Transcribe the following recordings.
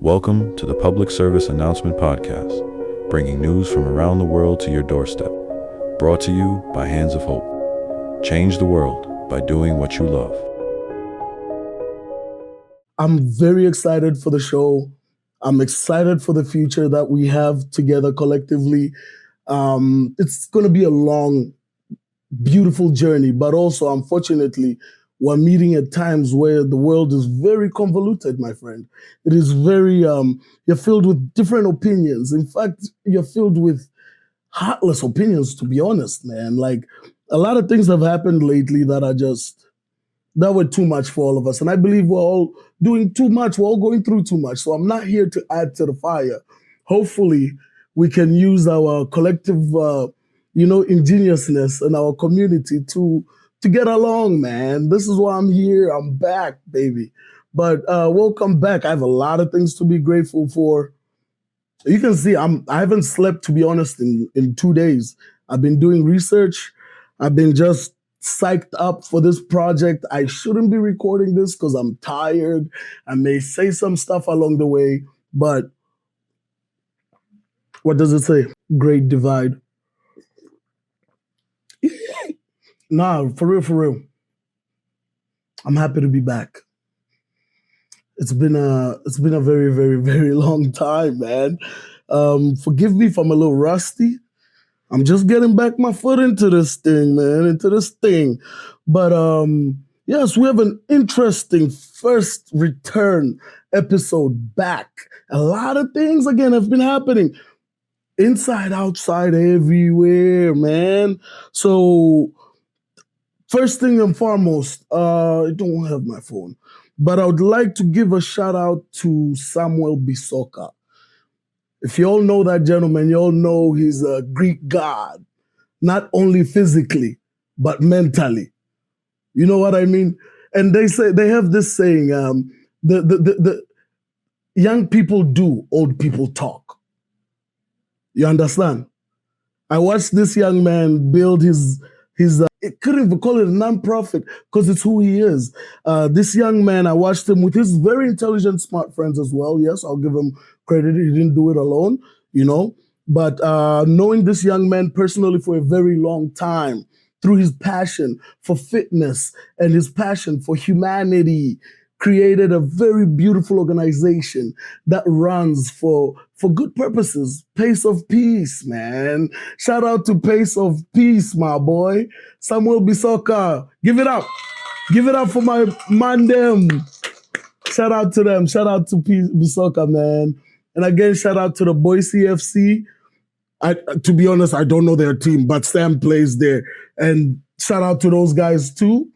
Welcome to the Public Service Announcement Podcast, bringing news from around the world to your doorstep. Brought to you by Hands of Hope. Change the world by doing what you love. I'm very excited for the show. I'm excited for the future that we have together collectively. It's going to be a long, beautiful journey, but also, unfortunately, we're meeting at times where the world is very convoluted, my friend. It is very, you're filled with different opinions. In fact, you're filled with heartless opinions, to be honest, man. Like, a lot of things have happened lately that were too much for all of us. And I believe we're all doing too much. We're all going through too much. So I'm not here to add to the fire. Hopefully, we can use our collective, ingeniousness in our community to get along, man. This is why I'm here. I'm back, baby. But welcome back. I have a lot of things to be grateful for. You can see I haven't slept, to be honest, in 2 days. I've been doing research. I've been just psyched up for this project. I shouldn't be recording this because I'm tired. I may say some stuff along the way, but what does it say? Great divide. Nah, for real. I'm happy to be back. It's been a very, very, very long time, man. Forgive me if I'm a little rusty. I'm just getting back my foot into this thing, man, But yes, we have an interesting first return episode back. A lot of things, again, have been happening. Inside, outside, everywhere, man. So, first thing and foremost, I don't have my phone, but I would like to give a shout out to Samuel Bisoka. If you all know that gentleman, you all know he's a Greek god, not only physically, but mentally. You know what I mean? And they have this saying, the young people do, old people talk. You understand? I watched this young man build his it couldn't even call it a nonprofit because it's who he is. This young man, I watched him with his very intelligent, smart friends as well. Yes, I'll give him credit. He didn't do it alone, But knowing this young man personally for a very long time, through his passion for fitness and his passion for humanity, created a very beautiful organization that runs for good purposes. Pace of Peace, man. Shout out to Pace of Peace, my boy. Samuel Bisoka. Give it up. Give it up for my man them. Shout out to them. Shout out to Bisoka, man. And again, shout out to the Boise FC. To be honest, I don't know their team, but Sam plays there. And shout out to those guys too.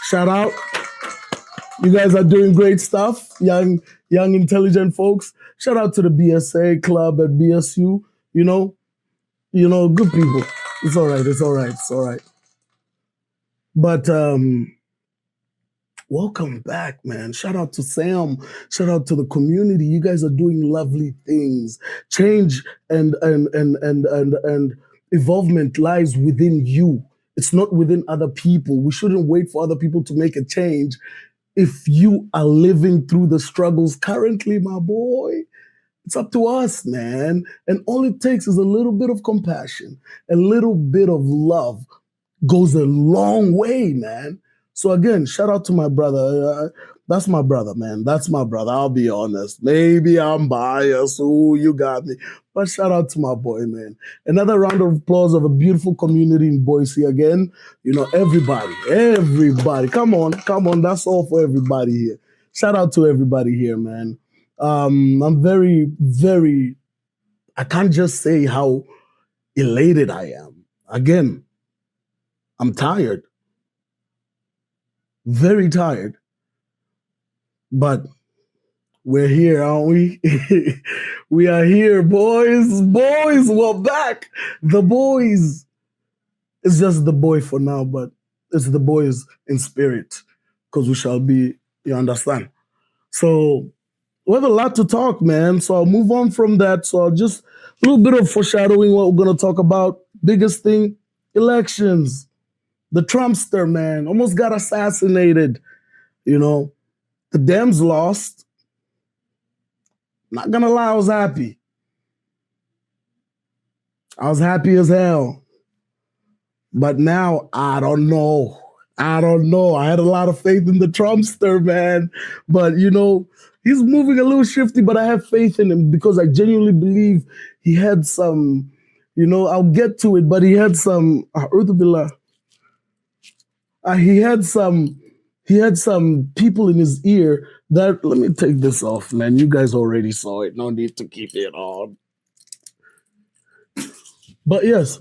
Shout out. You guys are doing great stuff, young, intelligent folks. Shout out to the BSA club at BSU. Good people. It's all right. But welcome back, man. Shout out to Sam. Shout out to the community. You guys are doing lovely things. Change and evolvement lies within you. It's not within other people. We shouldn't wait for other people to make a change. If you are living through the struggles currently, my boy, it's up to us, man. And all it takes is a little bit of compassion, a little bit of love goes a long way, man. So again, shout out to my brother. That's my brother, man. That's my brother. I'll be honest. Maybe I'm biased. Ooh, you got me. But shout out to my boy, man. Another round of applause of a beautiful community in Boise again. Everybody. Come on. That's all for everybody here. Shout out to everybody here, man. I'm very, very, I can't just say how elated I am. Again, I'm tired. Very tired. But we're here, aren't we? We are here, boys. Boys, we're back. The boys. It's just the boy for now, but it's the boys in spirit because we shall be, you understand? So we have a lot to talk, man. So I'll move on from that. So I'll just a little bit of foreshadowing what we're going to talk about. Biggest thing, elections. The Trumpster, man, almost got assassinated. The Dems lost. Not gonna lie, I was happy. I was happy as hell. But now I don't know. I don't know. I had a lot of faith in the Trumpster, man. But he's moving a little shifty, but I have faith in him because I genuinely believe he had some, I'll get to it, but he had some he had some people in his ear that let me take this off, man. You guys already saw it. No need to keep it on. But yes,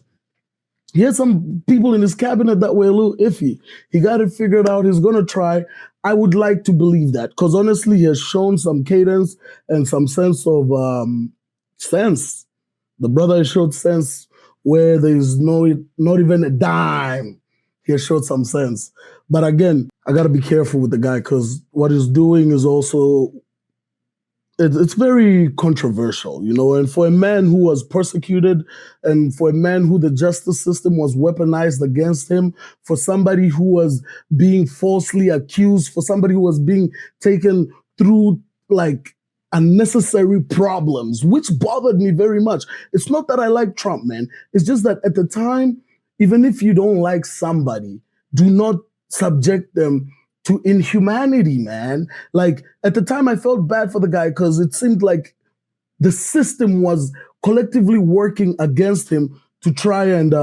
he had some people in his cabinet that were a little iffy. He got it figured out. He's going to try. I would like to believe that because honestly, he has shown some cadence and some sense of sense. The brother has showed sense where there's not even a dime. He has showed some sense. But again, I got to be careful with the guy because what he's doing is also it's very controversial, and for a man who was persecuted and for a man who the justice system was weaponized against him, for somebody who was being falsely accused, for somebody who was being taken through like unnecessary problems, which bothered me very much. It's not that I like Trump, man. It's just that at the time, even if you don't like somebody, do not subject them to inhumanity, man. Like at the time, I felt bad for the guy because it seemed like the system was collectively working against him to try and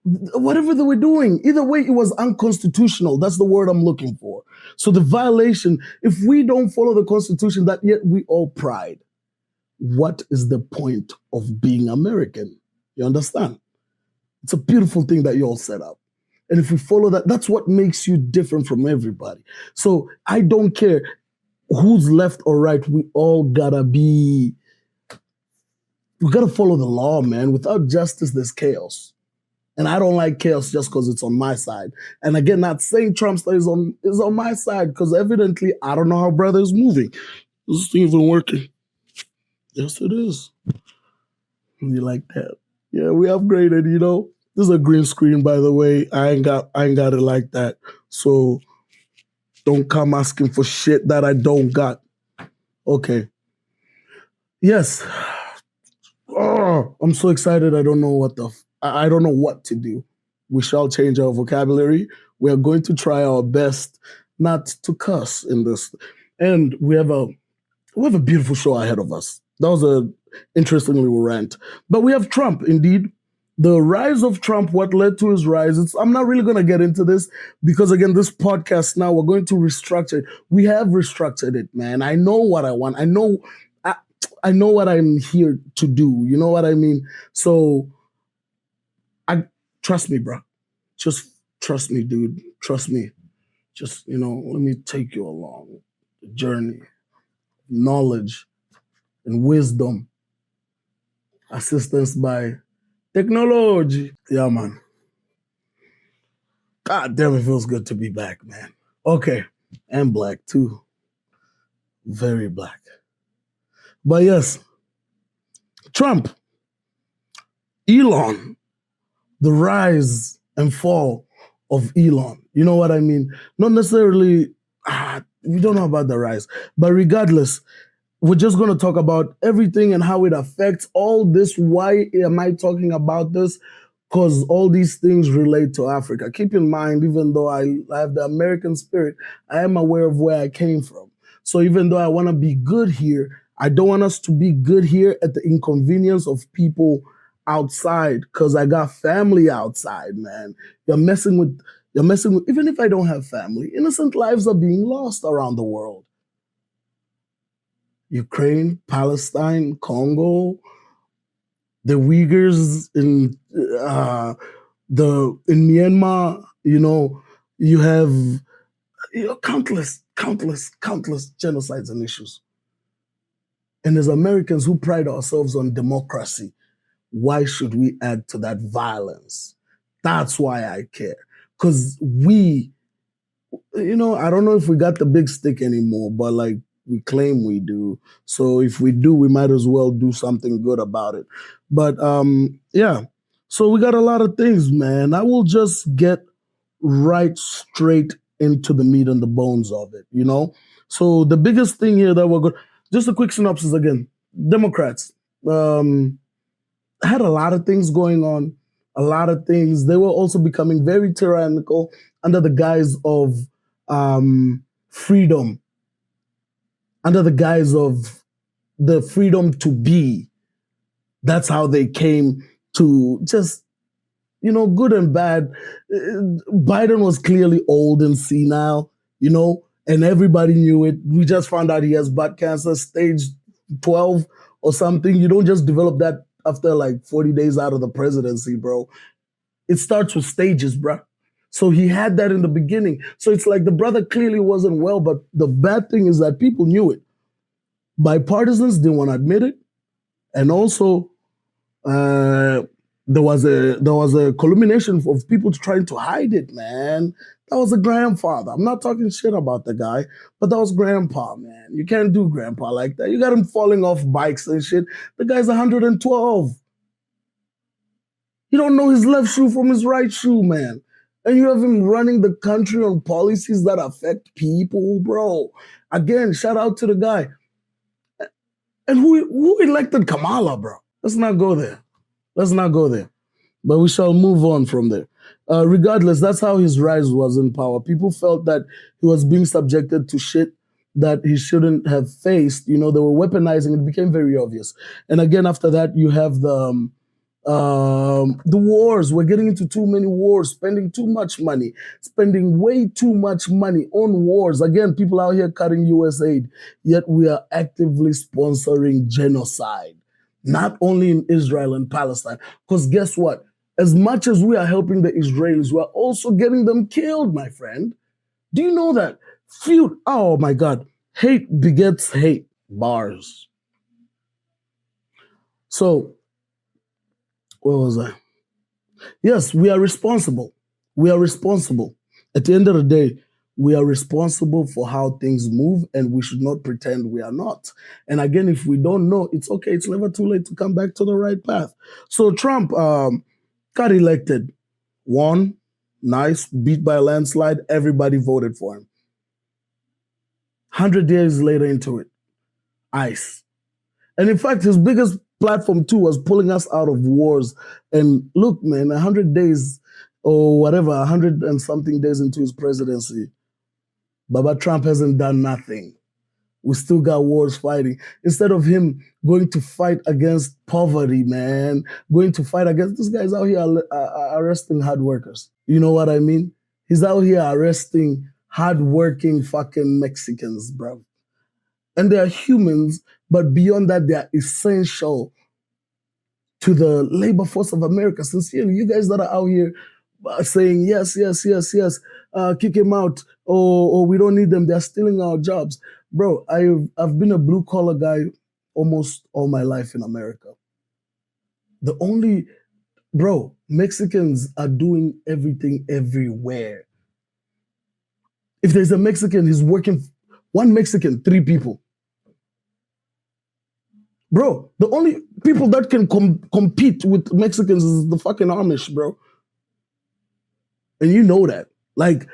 whatever they were doing. Either way, it was unconstitutional. That's the word I'm looking for. So the violation, if we don't follow the Constitution, that yet we all pride, what is the point of being American? You understand? It's a beautiful thing that you all set up. And if we follow that, that's what makes you different from everybody. So I don't care who's left or right. We gotta follow the law, man. Without justice, there's chaos. And I don't like chaos just because it's on my side. And again, not saying Trumpster is on my side, because evidently I don't know how brother is moving. This thing even working. Yes, it is. You like that? Yeah, we upgraded, This is a green screen, by the way. I ain't got it like that. So don't come asking for shit that I don't got. Okay. Yes. Oh, I'm so excited. I don't know what to do. We shall change our vocabulary. We are going to try our best not to cuss in this. And we have a beautiful show ahead of us. That was an interesting little rant. But we have Trump, indeed. The rise of Trump, what led to his rise. I'm not really going to get into this because, again, this podcast now, we're going to restructure it. We have restructured it, man. I know what I want. I know what I'm here to do. You know what I mean? So, trust me, bro. Just trust me, dude. Trust me. Just, let me take you along the journey, knowledge and wisdom, assistance by technology. Yeah, man. God damn, it feels good to be back, man. Okay. And black, too. Very black. But yes, Trump, Elon, the rise and fall of Elon. You know what I mean? Not necessarily, we don't know about the rise. But regardless, we're just going to talk about everything and how it affects all this. Why am I talking about this? Because all these things relate to Africa. Keep in mind, even though I have the American spirit, I am aware of where I came from. So even though I want to be good here, I don't want us to be good here at the inconvenience of people outside, because I got family outside, man. You're messing with, even if I don't have family, innocent lives are being lost around the world. Ukraine, Palestine, Congo, the Uyghurs in Myanmar, you have countless genocides and issues. And as Americans who pride ourselves on democracy, why should we add to that violence? That's why I care. Because I don't know if we got the big stick anymore, but like we claim we do. So if we do, we might as well do something good about it. But yeah, so we got a lot of things, man. I will just get right straight into the meat and the bones of it, So the biggest thing here that we're going, just a quick synopsis again. Democrats had a lot of things going on, a lot of things. They were also becoming very tyrannical under the guise of freedom, under the guise of the freedom to be. That's how they came to just, good and bad. Biden was clearly old and senile, and everybody knew it. We just found out he has butt cancer, stage 12 or something. You don't just develop that after like 40 days out of the presidency, bro. It starts with stages, bro. So he had that in the beginning. So it's like the brother clearly wasn't well, but the bad thing is that people knew it. Bipartisans didn't want to admit it. And also, there was a culmination of people trying to hide it, man. That was a grandfather. I'm not talking shit about the guy, but that was grandpa, man. You can't do grandpa like that. You got him falling off bikes and shit. The guy's 112. You don't know his left shoe from his right shoe, man. And you have him running the country on policies that affect people, bro. Again, shout out to the guy. And who elected Kamala, bro? Let's not go there. But we shall move on from there. Regardless, that's how his rise was in power. People felt that he was being subjected to shit that he shouldn't have faced. They were weaponizing. It became very obvious. And again, after that, you have the wars. We're getting into too many wars, spending too much money, spending way too much money on wars. Again, people out here cutting US aid, yet we are actively sponsoring genocide, not only in Israel and Palestine. Because guess what? As much as we are helping the Israelis, we are also getting them killed, my friend. Do you know that? Oh my God. Hate begets hate. Bars. So, where was I? Yes, we are responsible. At the end of the day, we are responsible for how things move, and we should not pretend we are not. And again, if we don't know, it's okay. It's never too late to come back to the right path. So Trump got elected, won, nice, beat by a landslide. Everybody voted for him. 100 days later into it, ICE. And in fact, his biggest platform too was pulling us out of wars. And look, man, 100 days or whatever, 100 and something days into his presidency, Baba Trump hasn't done nothing. We still got wars fighting. Instead of him going to fight against poverty, man, going to fight against, this guy's out here arresting hard workers. You know what I mean? He's out here arresting hardworking fucking Mexicans, bro. And they are humans, but beyond that, they are essential to the labor force of America. Sincerely, you guys that are out here saying, yes, kick him out, or we don't need them, they're stealing our jobs. Bro, I've been a blue-collar guy almost all my life in America. Mexicans are doing everything everywhere. If there's a Mexican, he's working, one Mexican, 3 people. Bro, the only people that can compete with Mexicans is the fucking Amish, bro. And you know that. Like,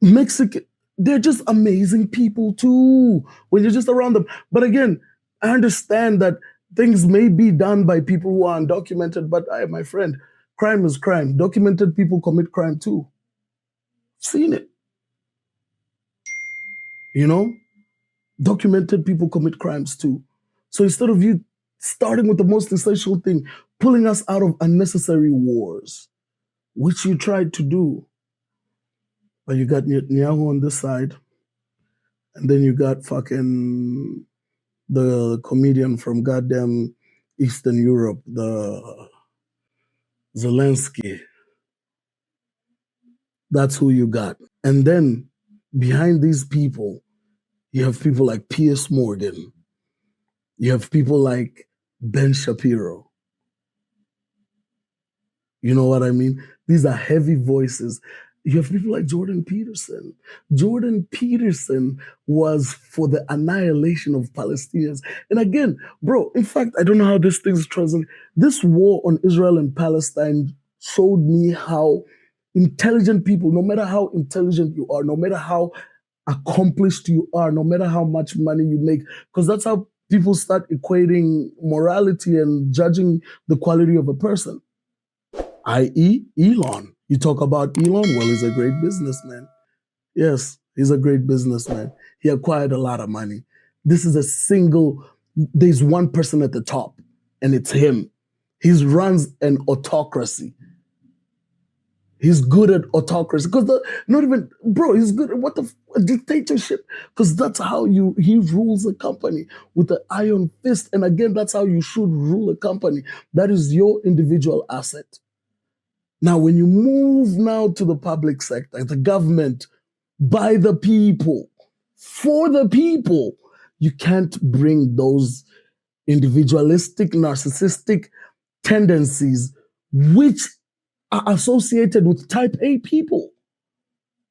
Mexican, they're just amazing people too when you're just around them. But again, I understand that things may be done by people who are undocumented, but my friend, crime is crime. Documented people commit crime too. Seen it. Documented people commit crimes too. So instead of you starting with the most essential thing, pulling us out of unnecessary wars, which you tried to do, but you got Netanyahu on this side, and then you got fucking the comedian from goddamn Eastern Europe, the Zelensky. That's who you got. And then behind these people, you have people like Piers Morgan. You have people like Ben Shapiro. You know what I mean? These are heavy voices. You have people like Jordan Peterson. Jordan Peterson was for the annihilation of Palestinians. And again, bro, in fact, I don't know how this thing is translated. This war on Israel and Palestine showed me how intelligent people, no matter how intelligent you are, no matter how accomplished you are, no matter how much money you make, because that's how people start equating morality and judging the quality of a person, i.e. Elon. You talk about Elon, well, he's a great businessman. Yes, he's a great businessman. He acquired a lot of money. This is there's one person at the top, and it's him. He runs an autocracy. He's good at autocracy because he's good at a dictatorship, because that's how he rules a company with an iron fist. And again, that's how you should rule a company. That is your individual asset. Now, when you move now to the public sector, the government, by the people, for the people, you can't bring those individualistic, narcissistic tendencies which are associated with type A people.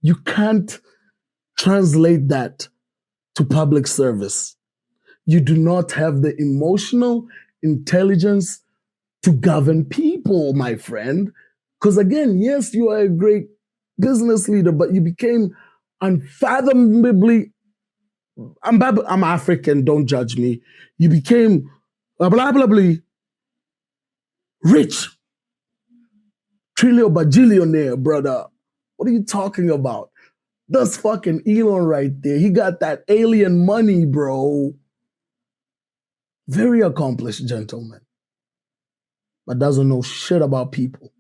You can't translate that to public service. You do not have the emotional intelligence to govern people, my friend. Because again, yes, you are a great business leader, but you became unfathomably, I'm African, don't judge me. You became blah rich, trillion bajillionaire, brother. What are you talking about? That's fucking Elon right there. He got that alien money, bro. Very accomplished gentleman, but doesn't know shit about people.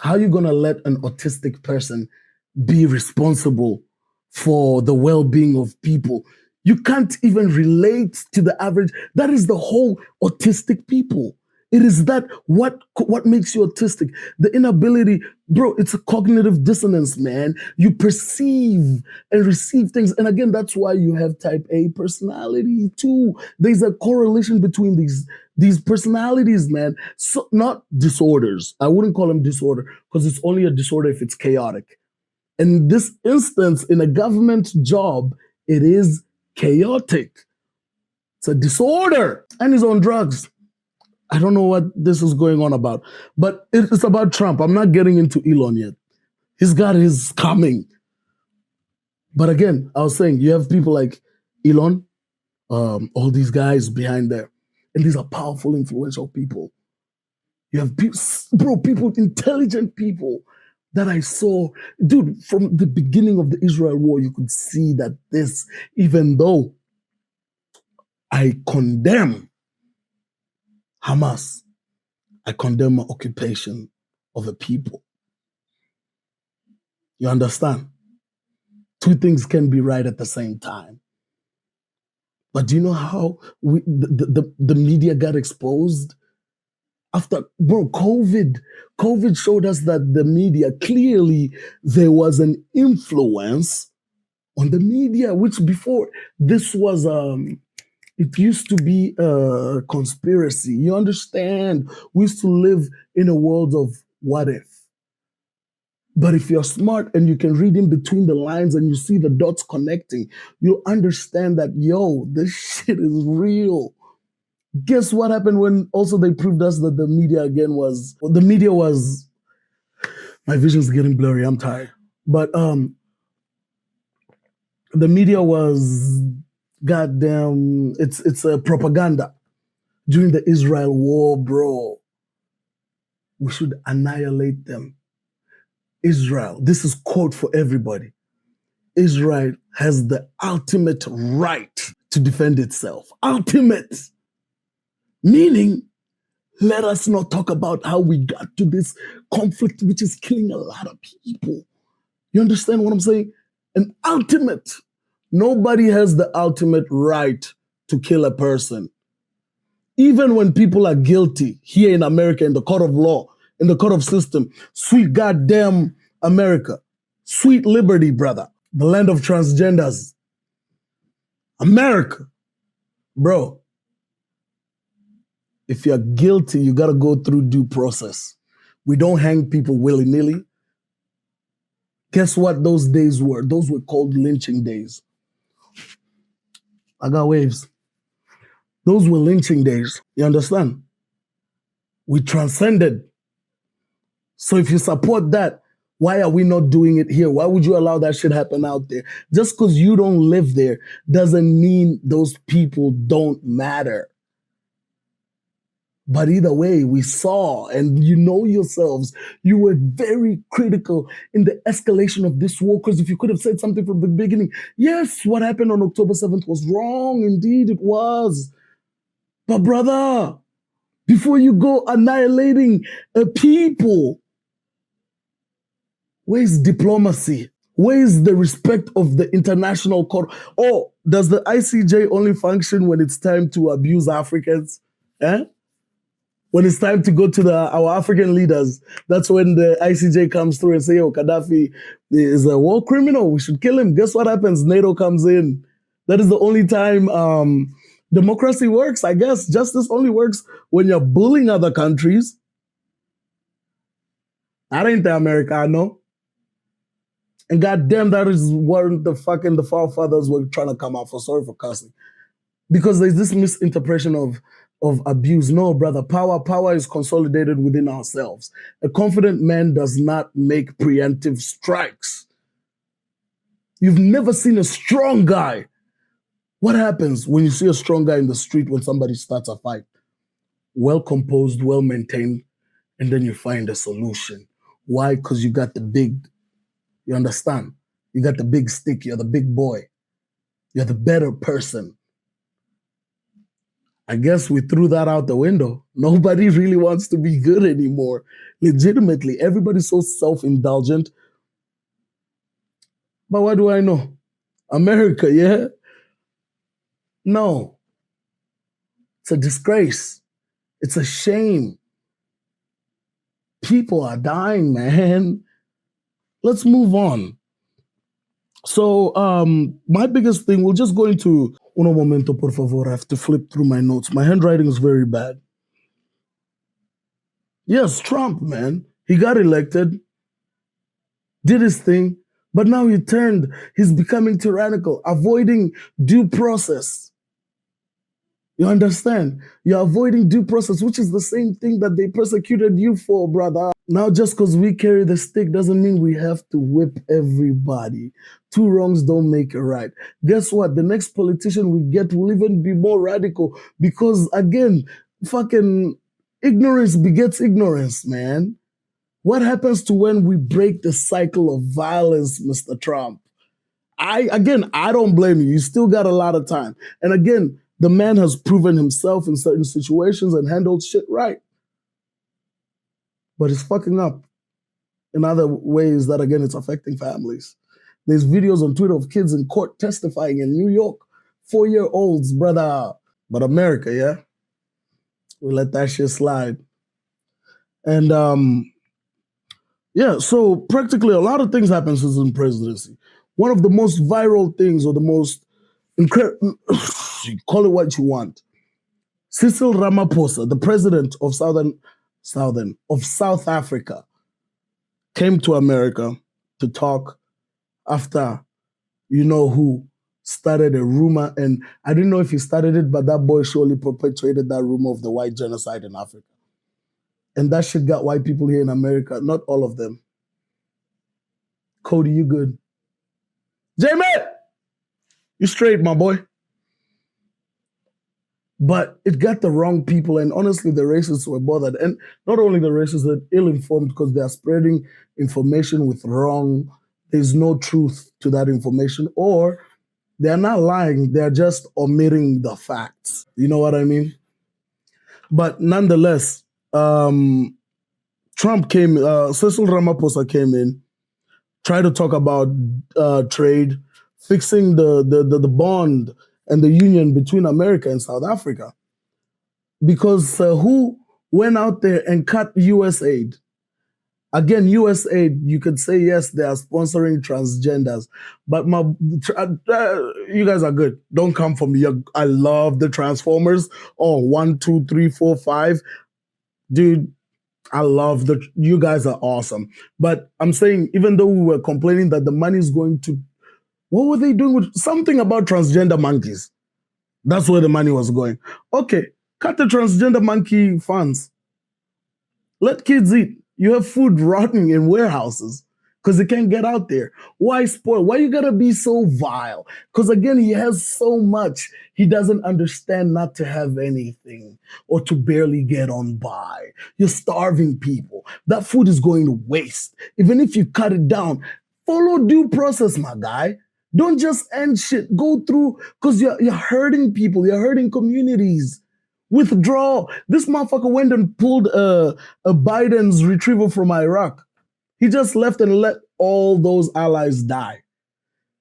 How are you gonna let an autistic person be responsible for the well-being of people? You can't even relate to the average. That is the whole autistic people. It is that what makes you autistic. The inability, bro, it's a cognitive dissonance, man. You perceive and receive things. And again, that's why you have type A personality too. There's a correlation between these personalities, man. So, not disorders. I wouldn't call them disorder, because it's only a disorder if it's chaotic. In this instance, in a government job, it is chaotic. It's a disorder. And he's on drugs. I don't know what this is going on about, but it's about Trump. I'm not getting into Elon yet. He's got his coming. But again, I was saying, you have people like Elon, all these guys behind there, and these are powerful, influential people. You have people, intelligent people that I saw. Dude, from the beginning of the Israel war, you could see that this, even though I condemn Hamas, I condemn my occupation of a people. You understand? Two things can be right at the same time. But do you know how the media got exposed? After, bro, COVID showed us that the media, clearly there was an influence on the media, which before this was it used to be a conspiracy. You understand? We used to live in a world of what if. But if you're smart and you can read in between the lines and you see the dots connecting, you'll understand that, yo, this shit is real. Guess what happened when also they proved us that the media was, my vision's getting blurry, I'm tired. But the media was, goddamn, it's a propaganda. During the Israel war, bro, we should annihilate them. Israel, this is quote for everybody. Israel has the ultimate right to defend itself. Ultimate. Meaning, let us not talk about how we got to this conflict, which is killing a lot of people. You understand what I'm saying? An ultimate. Nobody has the ultimate right to kill a person. Even when people are guilty here in America, in the court of law, in the court of system, sweet goddamn America, sweet liberty, brother, the land of transgenders, America, bro. If you're guilty, you got to go through due process. We don't hang people willy-nilly. Guess what those days were? Those were called lynching days. I got waves. Those were lynching days. You understand? We transcended. So if you support that, Why are we not doing it here? Why would you allow that shit happen out there? Just because you don't live there doesn't mean those people don't matter. But either way, we saw, and you know yourselves, you were very critical in the escalation of this war, because if you could have said something from the beginning, yes, what happened on October 7th was wrong. Indeed, it was. But brother, before you go annihilating a people, where's diplomacy? Where's the respect of the international court? Or does the ICJ only function when it's time to abuse Africans? Eh? When it's time to go to our African leaders, that's when the ICJ comes through and say, "Oh, Gaddafi is a war criminal. We should kill him." Guess what happens? NATO comes in. That is the only time democracy works, I guess. Justice only works when you're bullying other countries. That ain't the Americano. And goddamn, that is what the forefathers were trying to come out for. Sorry for cussing. Because there's this misinterpretation of abuse. No, brother, power is consolidated within ourselves. A confident man does not make preemptive strikes. You've never seen a strong guy. What happens when you see a strong guy in the street when somebody starts a fight? Well composed, well maintained, and then you find a solution. Why? Because you got the big, you understand? You got the big stick, you're the big boy. You're the better person. I guess we threw that out the window. Nobody really wants to be good anymore. Legitimately, everybody's so self-indulgent. But what do I know? America, yeah? No. It's a disgrace. It's a shame. People are dying, man. Let's move on. So, my biggest thing, we'll just go into uno momento, por favor. I have to flip through my notes. My handwriting is very bad. Yes, Trump, man. He got elected, did his thing, but now he's becoming tyrannical, avoiding due process. You understand? You're avoiding due process, which is the same thing that they persecuted you for, brother. Now, just because we carry the stick doesn't mean we have to whip everybody. Two wrongs don't make a right. Guess what? The next politician we get will even be more radical because, again, fucking ignorance begets ignorance, man. What happens to when we break the cycle of violence, Mr. Trump? I don't blame you. You still got a lot of time. And again, the man has proven himself in certain situations and handled shit right. But he's fucking up in other ways that, again, it's affecting families. There's videos on Twitter of kids in court testifying in New York, 4-year-olds, brother. But America, yeah? We let that shit slide. And yeah, so practically a lot of things happen since the presidency. One of the most viral things, or the most incredible, call it what you want. Cyril Ramaphosa, the president of South Africa, came to America to talk after you know who started a rumor, and I didn't know if he started it, but that boy surely perpetuated that rumor of the white genocide in Africa. And that shit got white people here in America, not all of them. Cody, you good? Jamie, you straight, my boy. But it got the wrong people, and honestly, the racists were bothered. And not only the racists, they're ill-informed because they are spreading information with wrong. There's no truth to that information, or they're not lying. They're just omitting the facts. You know what I mean? But nonetheless, Cyril Ramaphosa came in, tried to talk about trade, fixing the bond and the union between America and South Africa. Because who went out there and cut U.S. aid? Again, U.S. aid, you could say, yes, they are sponsoring transgenders. But you guys are good. Don't come for me. I love the Transformers. Oh, 1, 2, 3, 4, 5. Dude, I love you guys are awesome. But I'm saying, even though we were complaining that the money is going to, what were they doing with something about transgender monkeys? That's where the money was going. Okay, cut the transgender monkey funds. Let kids eat. You have food rotting in warehouses. because it can't get out there. Why spoil? Why you gotta be so vile? Because again, he has so much. He doesn't understand not to have anything or to barely get on by. You're starving people. That food is going to waste. Even if you cut it down, follow due process, my guy. Don't just end shit. Go through, because you're hurting people. You're hurting communities. Withdraw. This motherfucker went and pulled a Biden's retrieval from Iraq. He just left and let all those allies die.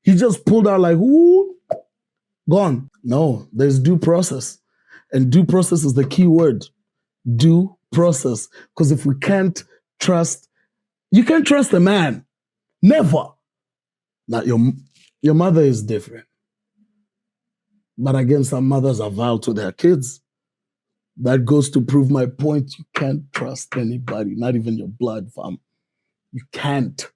He just pulled out like, ooh, gone. No, there's due process. And due process is the key word. Due process. Because if we can't trust, you can't trust a man. Never. Now, your mother is different. But again, some mothers are vile to their kids. That goes to prove my point. You can't trust anybody, not even your blood, fam. You can't.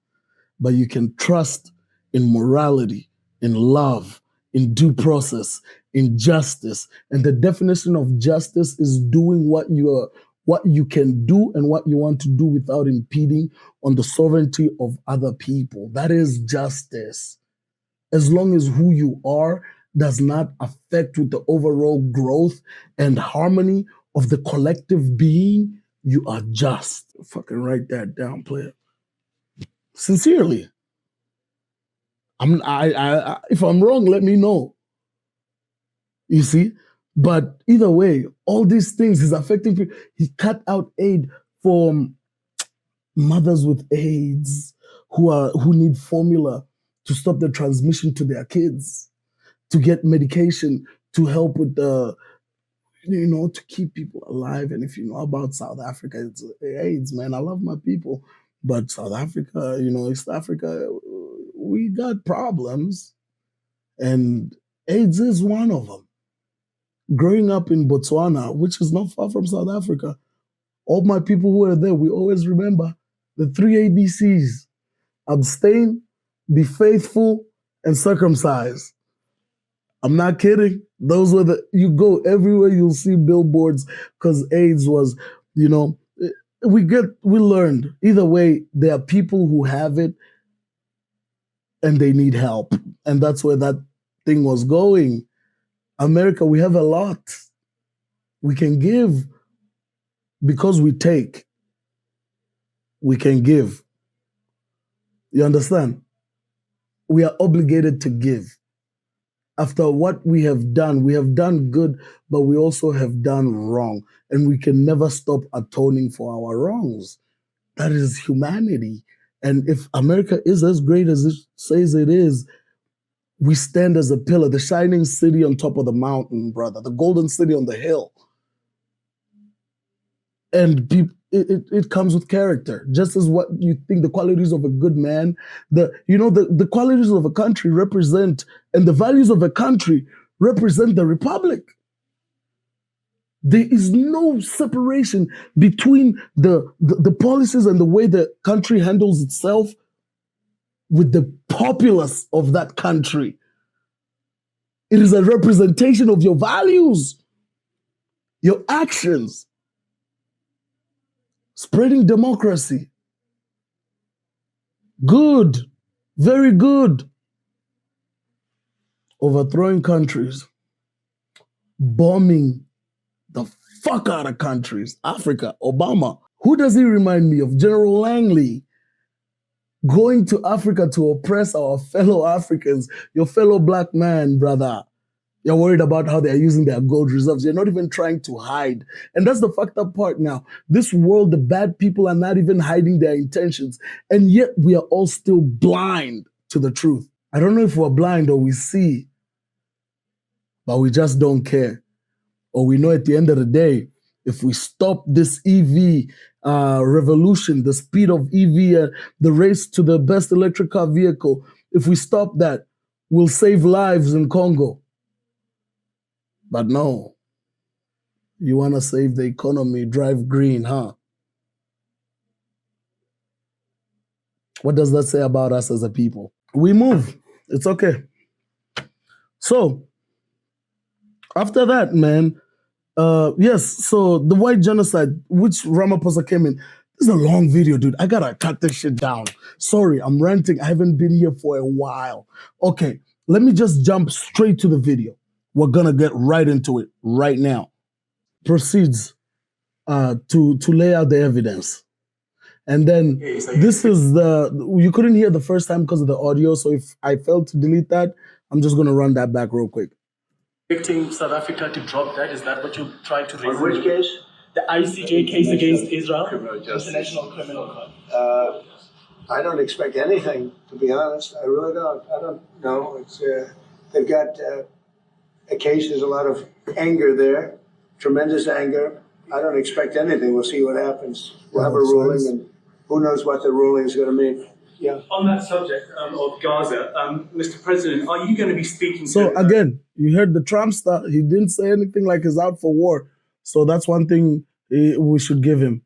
But you can trust in morality, in love, in due process, in justice. And the definition of justice is doing what you can do and what you want to do without impeding on the sovereignty of other people. That is justice. As long as who you are does not affect with the overall growth and harmony of the collective being, you are just. Fucking write that down, player. Sincerely. If I'm wrong, let me know. You see? But either way, all these things is affecting people. He cut out aid for mothers with AIDS who need formula to stop the transmission to their kids, to get medication, to help with to keep people alive. And if you know about South Africa, it's AIDS, man. I love my people. But South Africa, East Africa, we got problems. And AIDS is one of them. Growing up in Botswana, which is not far from South Africa, all my people who are there, we always remember the 3 ABCs. Abstain, be faithful, and circumcise. I'm not kidding. Those were you go everywhere, you'll see billboards, because AIDS was, we learned. Either way, there are people who have it and they need help. And that's where that thing was going. America, we have a lot. We can give because we take. We can give. You understand? We are obligated to give. After what we have done good, but we also have done wrong. And we can never stop atoning for our wrongs. That is humanity. And if America is as great as it says it is, we stand as a pillar, the shining city on top of the mountain, brother, the golden city on the hill. And it comes with character, just as what you think the qualities of a good man, the qualities of a country represent, and the values of a country represent the republic. There is no separation between the policies and the way the country handles itself with the populace of that country. It is a representation of your values, your actions. Spreading democracy. Good. Very good. Overthrowing countries. Bombing the fuck out of countries. Africa, Obama. Who does he remind me of? General Langley. Going to Africa to oppress our fellow Africans. Your fellow black man, brother. You're worried about how they're using their gold reserves. You're not even trying to hide. And that's the fucked up part now. This world, the bad people are not even hiding their intentions. And yet we are all still blind to the truth. I don't know if we're blind or we see, but we just don't care. Or we know at the end of the day, if we stop this EV revolution, the speed of EV, the race to the best electric car vehicle, if we stop that, we'll save lives in Congo. But no, you want to save the economy, drive green, huh? What does that say about us as a people? We move. It's okay. So, after that, man, yes, so the white genocide, which Ramaphosa came in, This is a long video, dude. I gotta cut this shit down. Sorry, I'm ranting. I haven't been here for a while. Okay, let me just jump straight to the video. We're gonna get right into it right now. Proceeds to lay out the evidence. And then this is you couldn't hear the first time because of the audio. So if I failed to delete that, I'm just gonna run that back real quick. Expecting South Africa to drop that? Is that what you're trying to raise? On which case? The ICJ case against Israel? International Criminal Court. I don't expect anything, to be honest. I really don't. I don't know. It's they've got a case. There's a lot of anger there, tremendous anger. I don't expect anything. We'll see what happens. We'll have a ruling, and who knows what the ruling is going to mean. Yeah. On that subject of Gaza, Mr. President, are you going to be speaking So to... again, you heard the Trump stuff. He didn't say anything like he's out for war. So that's one thing we should give him.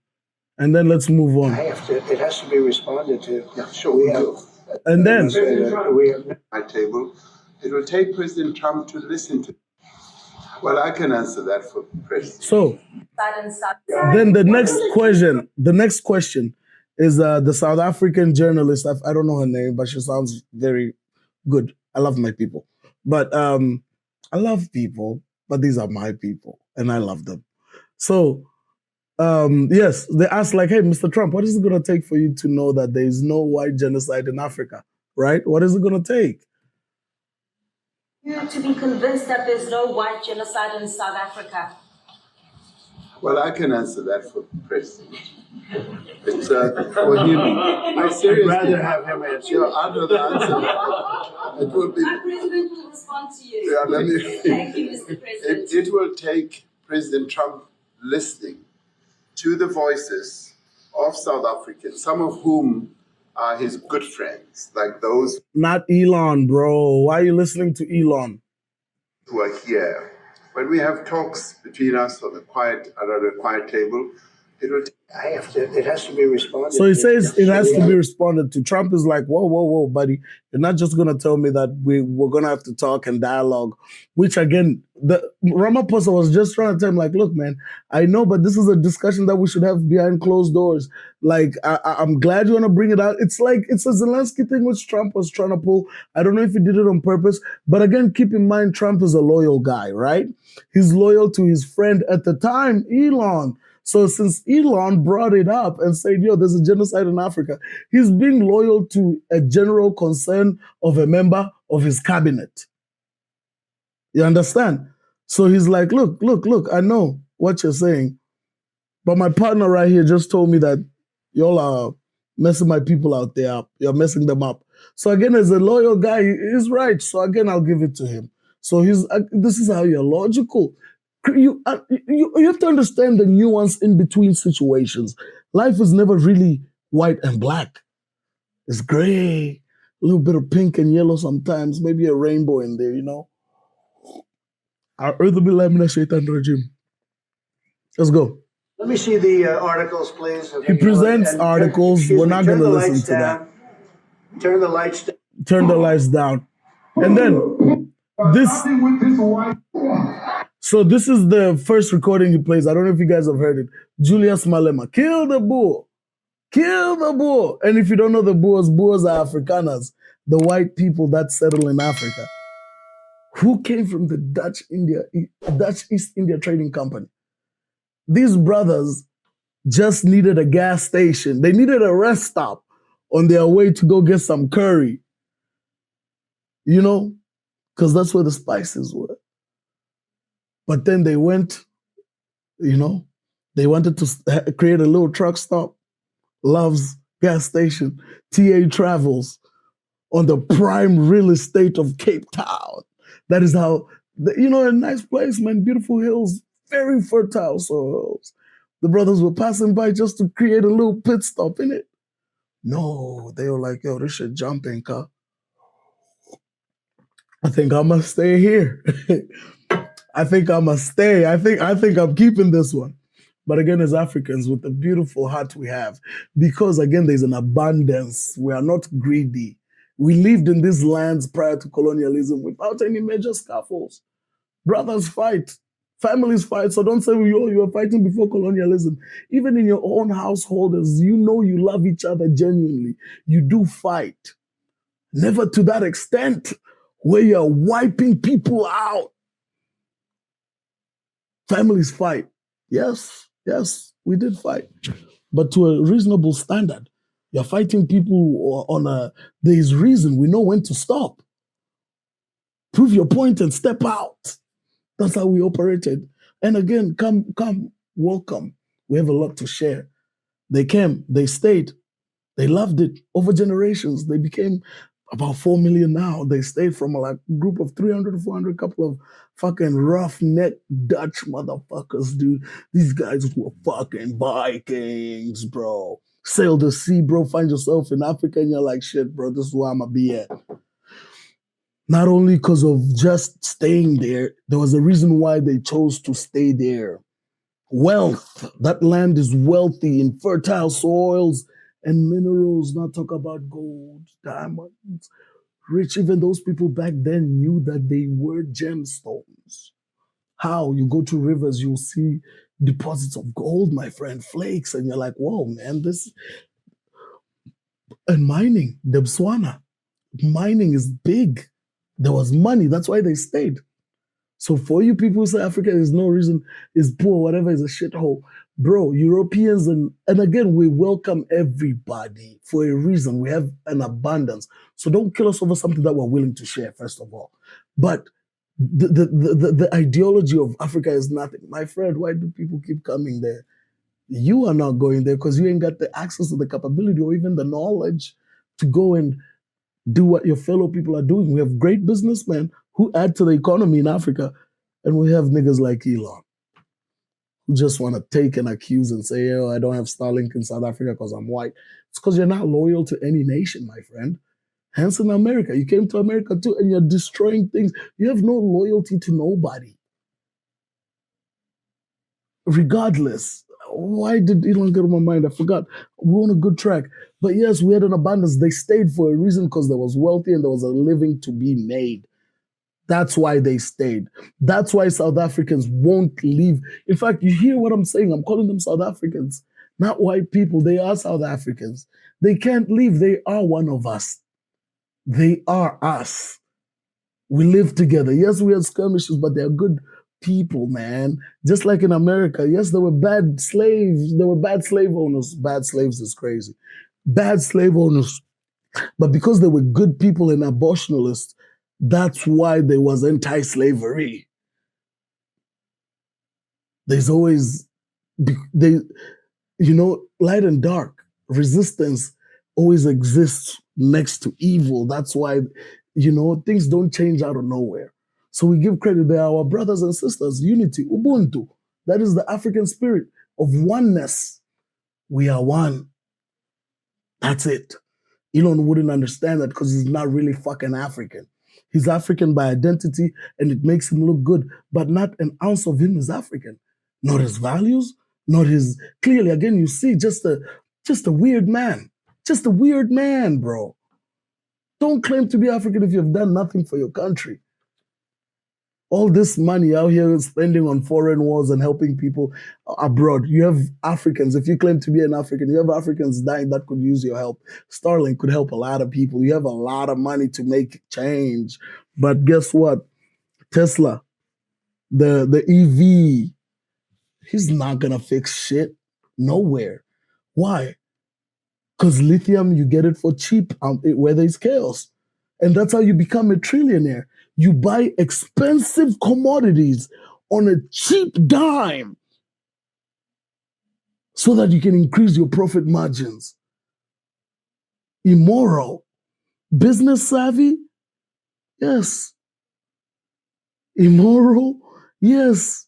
And then let's move on. It has to be responded to. Yeah, sure. We have. And then We have. My table. It will take President Trump to listen to. Well, I can answer that for President. So then the next question is the South African journalist. I don't know her name, but she sounds very good. I love my people. But I love people, but these are my people, and I love them. So yes, they asked like, hey, Mr. Trump, what is it going to take for you to know that there is no white genocide in Africa, right? What is it going to take? You to be convinced that there's no white genocide in South Africa? Well, I can answer that for President. It's for him. I seriously. I'd rather have him answer. I'd rather answer. It will be. Our president will respond to you. Yeah, let me. Thank you, Mr. President. It will take President Trump listening to the voices of South Africans, some of whom are his good friends, like those Not Elon, bro. Why are you listening to Elon? who are here. When we have talks between us on around a quiet table, it will. It has to be responded. So he to. says it has to be responded to. Trump is like, whoa, buddy. You're not just going to tell me that we're going to have to talk and dialogue, which again, Ramaphosa was just trying to tell him like, look, man, I know, but this is a discussion that we should have behind closed doors. Like, I'm glad you want to bring it out. It's like, it's a Zelensky thing which Trump was trying to pull. I don't know if he did it on purpose, but again, keep in mind, Trump is a loyal guy, right? He's loyal to his friend at the time, Elon. So since Elon brought it up and said, yo, there's a genocide in Africa, he's being loyal to a general concern of a member of his cabinet. You understand? So he's like, look, I know what you're saying, but my partner right here just told me that y'all are messing my people out there up. You're messing them up. So again, as a loyal guy, he's right. So again, I'll give it to him. So this is how you're logical. You have to understand the nuance in between situations. Life is never really white and black. It's gray, a little bit of pink and yellow sometimes, maybe a rainbow in there, you know. Let's go. Let me see the articles, please. He presents articles. We're not going to listen to that. Turn the lights down. Turn the lights down. And then this. So this is the first recording he plays. I don't know if you guys have heard it. Julius Malema, kill the bull. Kill the bull. And if you don't know the Boers are Afrikaners, the white people that settle in Africa, who came from the Dutch East India Trading Company. These brothers just needed a gas station. They needed a rest stop on their way to go get some curry. You know, because that's where the spices were. But then they went, you know, they wanted to create a little truck stop, Love's gas station, TA Travels, on the prime real estate of Cape Town. That is how, a nice place, man, beautiful hills, very fertile soils. The brothers were passing by just to create a little pit stop in it. No, they were like, yo, this shit jumping, car. I think I must stay here. I think I must stay. I think I'm keeping this one. But again, as Africans, with the beautiful heart we have, because again, there's an abundance. We are not greedy. We lived in these lands prior to colonialism without any major scaffolds. Brothers fight Families fight, so don't say you were fighting before colonialism. Even in your own householders, you know you love each other genuinely. You do fight. Never to that extent where you're wiping people out. Families fight. Yes, we did fight. But to a reasonable standard. You're fighting people there is reason. We know when to stop. Prove your point and step out. That's how we operated. And again, come, welcome. We have a lot to share. They came, they stayed, they loved it over generations. They became about 4 million now. They stayed from a group of 300 to 400, couple of fucking roughneck Dutch motherfuckers, dude. These guys were fucking Vikings, bro. Sail the sea, bro. Find yourself in Africa and you're like, shit, bro, this is where I'm gonna be at. Not only because of just staying there, there was a reason why they chose to stay there. Wealth. That land is wealthy in fertile soils and minerals. Not talk about gold, diamonds. Rich, even those people back then knew that they were gemstones. How? You go to rivers, you'll see deposits of gold, my friend, flakes, and you're like, whoa, man, this. And mining, the Botswana. Mining is big. There was money. That's why they stayed. So for you people who say Africa is no reason, is poor, whatever, is a shithole. Bro, Europeans, and again, we welcome everybody for a reason. We have an abundance. So don't kill us over something that we're willing to share, first of all. But the ideology of Africa is nothing. My friend, why do people keep coming there? You are not going there because you ain't got the access to the capability or even the knowledge to go and do what your fellow people are doing. We have great businessmen who add to the economy in Africa, and we have niggas like Elon who just want to take and accuse and say, oh, I don't have Starlink in South Africa because I'm white. It's because you're not loyal to any nation, my friend. Hence in America. You came to America too, and you're destroying things. You have no loyalty to nobody. Regardless. Why did Elon get on my mind? I forgot. We're on a good track. But yes, we had an abundance. They stayed for a reason because there was wealthy and there was a living to be made. That's why they stayed. That's why South Africans won't leave. In fact, you hear what I'm saying. I'm calling them South Africans, not white people. They are South Africans. They can't leave. They are one of us. They are us. We live together. Yes, we have skirmishes, but they're good people, man. Just like in America. Yes, there were bad slaves. There were bad slave owners. Bad slaves is crazy. Bad slave owners. But because they were good people and abolitionists, that's why there was anti-slavery. There's always, light and dark, resistance always exists next to evil. That's why, things don't change out of nowhere. So we give credit. They are our brothers and sisters, unity, Ubuntu. That is the African spirit of oneness. We are one. That's it. Elon wouldn't understand that because he's not really fucking African. He's African by identity and it makes him look good, but not an ounce of him is African. Not his values, not his, clearly, again, you see, just a weird man. Just a weird man, bro. Don't claim to be African if you've done nothing for your country. All this money out here spending on foreign wars and helping people abroad. You have Africans. If you claim to be an African, you have Africans dying that could use your help. Starlink could help a lot of people. You have a lot of money to make change. But guess what? Tesla, the EV, he's not going to fix shit. Nowhere. Why? Because lithium, you get it for cheap where there's chaos. And that's how you become a trillionaire. You buy expensive commodities on a cheap dime so that you can increase your profit margins. Immoral. Business savvy? Yes. Immoral? Yes.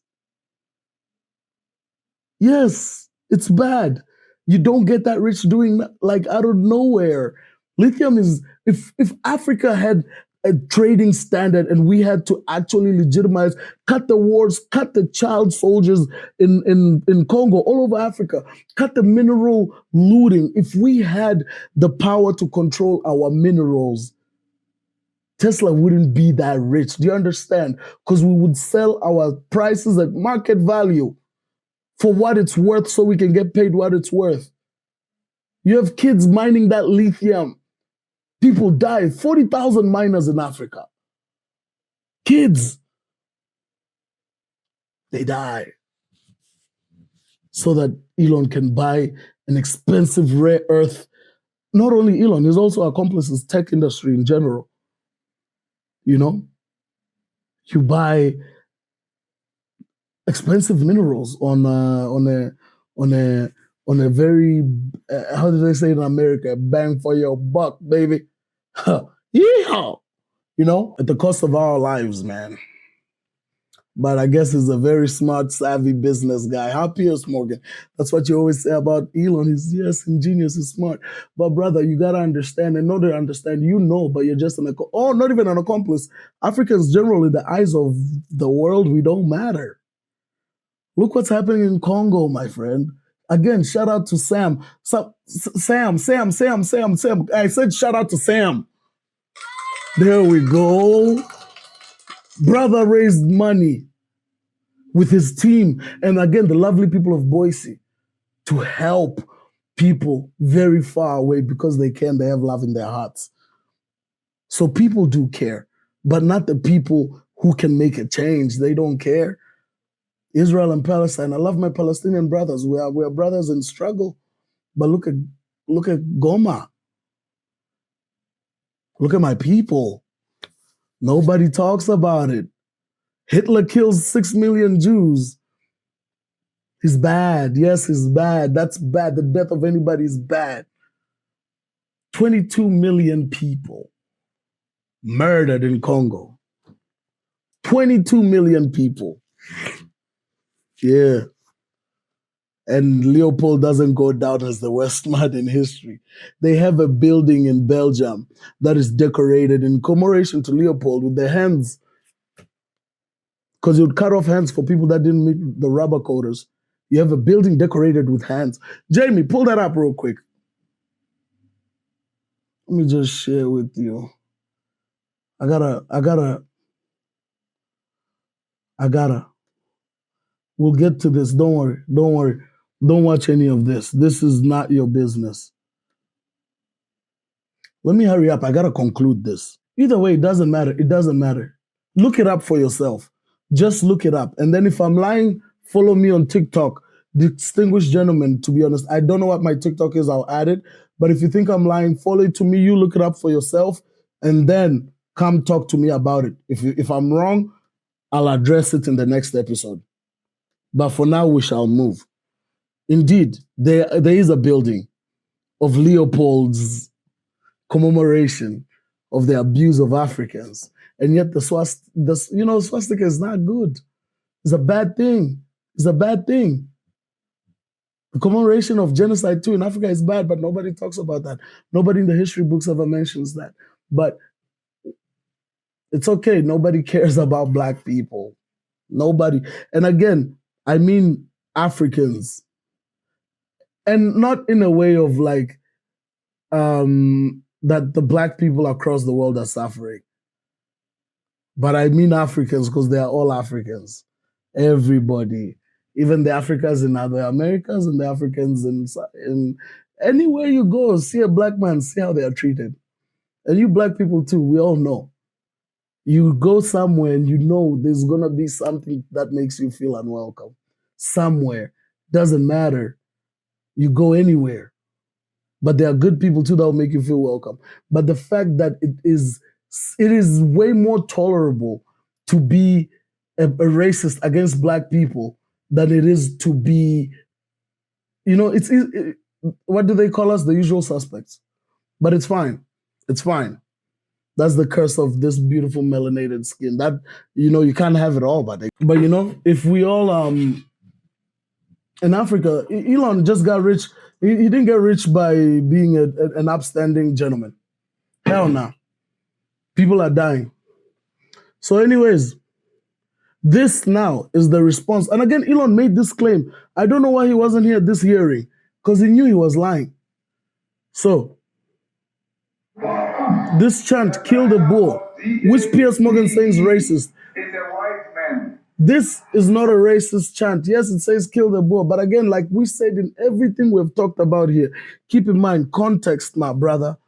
Yes. It's bad. You don't get that rich doing like out of nowhere. Lithium is, if Africa had a trading standard and we had to actually legitimize, cut the wars, cut the child soldiers in Congo, all over Africa, cut the mineral looting. If we had the power to control our minerals, Tesla wouldn't be that rich. Do you understand? Because we would sell our prices at market value for what it's worth so we can get paid what it's worth. You have kids mining that lithium. People die. 40,000 miners in Africa. Kids. They die. So that Elon can buy an expensive rare earth. Not only Elon, he's also accomplices tech industry in general. You know? You buy expensive minerals on a very how do they say in America, bang for your buck, baby. Yeehaw! You know, at the cost of our lives, man. But I guess he's a very smart, savvy business guy. How Piers Morgan? That's what you always say about Elon. He's ingenious, he's smart. But brother, you gotta understand, and not to understand, you know, but you're just not even an accomplice. Africans generally, in the eyes of the world, we don't matter. Look what's happening in Congo, my friend. Again, shout out to Sam. Sam. I said shout out to Sam. There we go. Brother raised money with his team. And again, the lovely people of Boise to help people very far away because they have love in their hearts. So people do care, but not the people who can make a change. They don't care. Israel and Palestine. I love my Palestinian brothers. We are brothers in struggle. But look at Goma. Look at my people. Nobody talks about it. Hitler kills 6 million Jews. He's bad. Yes, he's bad. That's bad. The death of anybody is bad. 22 million people murdered in Congo. 22 million people. Yeah. And Leopold doesn't go down as the worst man in history. They have a building in Belgium that is decorated in commemoration to Leopold with the hands. Because you would cut off hands for people that didn't meet the rubber coders. You have a building decorated with hands. Jamie, pull that up real quick. Let me just share with you. I gotta. We'll get to this. Don't worry. Don't watch any of this. This is not your business. Let me hurry up. I gotta conclude this. Either way, it doesn't matter. It doesn't matter. Look it up for yourself. Just look it up. And then if I'm lying, follow me on TikTok. Distinguished gentleman, to be honest. I don't know what my TikTok is. I'll add it. But if you think I'm lying, follow it to me. You look it up for yourself. And then come talk to me about it. If I'm wrong, I'll address it in the next episode. But for now, we shall move. Indeed, there is a building of Leopold's commemoration of the abuse of Africans. And yet the swastika is not good. It's a bad thing. It's a bad thing. The commemoration of genocide too in Africa is bad, but nobody talks about that. Nobody in the history books ever mentions that. But it's okay. Nobody cares about Black people. Nobody. And again, I mean Africans. And not in a way of like that the Black people across the world are suffering. But I mean Africans because they are all Africans. Everybody. Even the Africans in other Americas and the Africans in anywhere you go, see a Black man, see how they are treated. And you Black people too, we all know. You go somewhere and you know there's going to be something that makes you feel unwelcome. Somewhere. Doesn't matter. You go anywhere. But there are good people too that will make you feel welcome. But the fact that it is way more tolerable to be a racist against Black people than it is to be, what do they call us? The usual suspects. But it's fine. It's fine. That's the curse of this beautiful melanated skin. That, you can't have it all, but if we all, in Africa, Elon just got rich. He didn't get rich by being an upstanding gentleman. Hell no. People are dying. So anyways, this now is the response. And again, Elon made this claim. I don't know why he wasn't here at this hearing, because he knew he was lying. So, this chant, kill the bull. which Piers Morgan saying is racist. It's a white man. This is not a racist chant. Yes, it says kill the Boer. But again, like we said in everything we've talked about here, keep in mind context, my brother.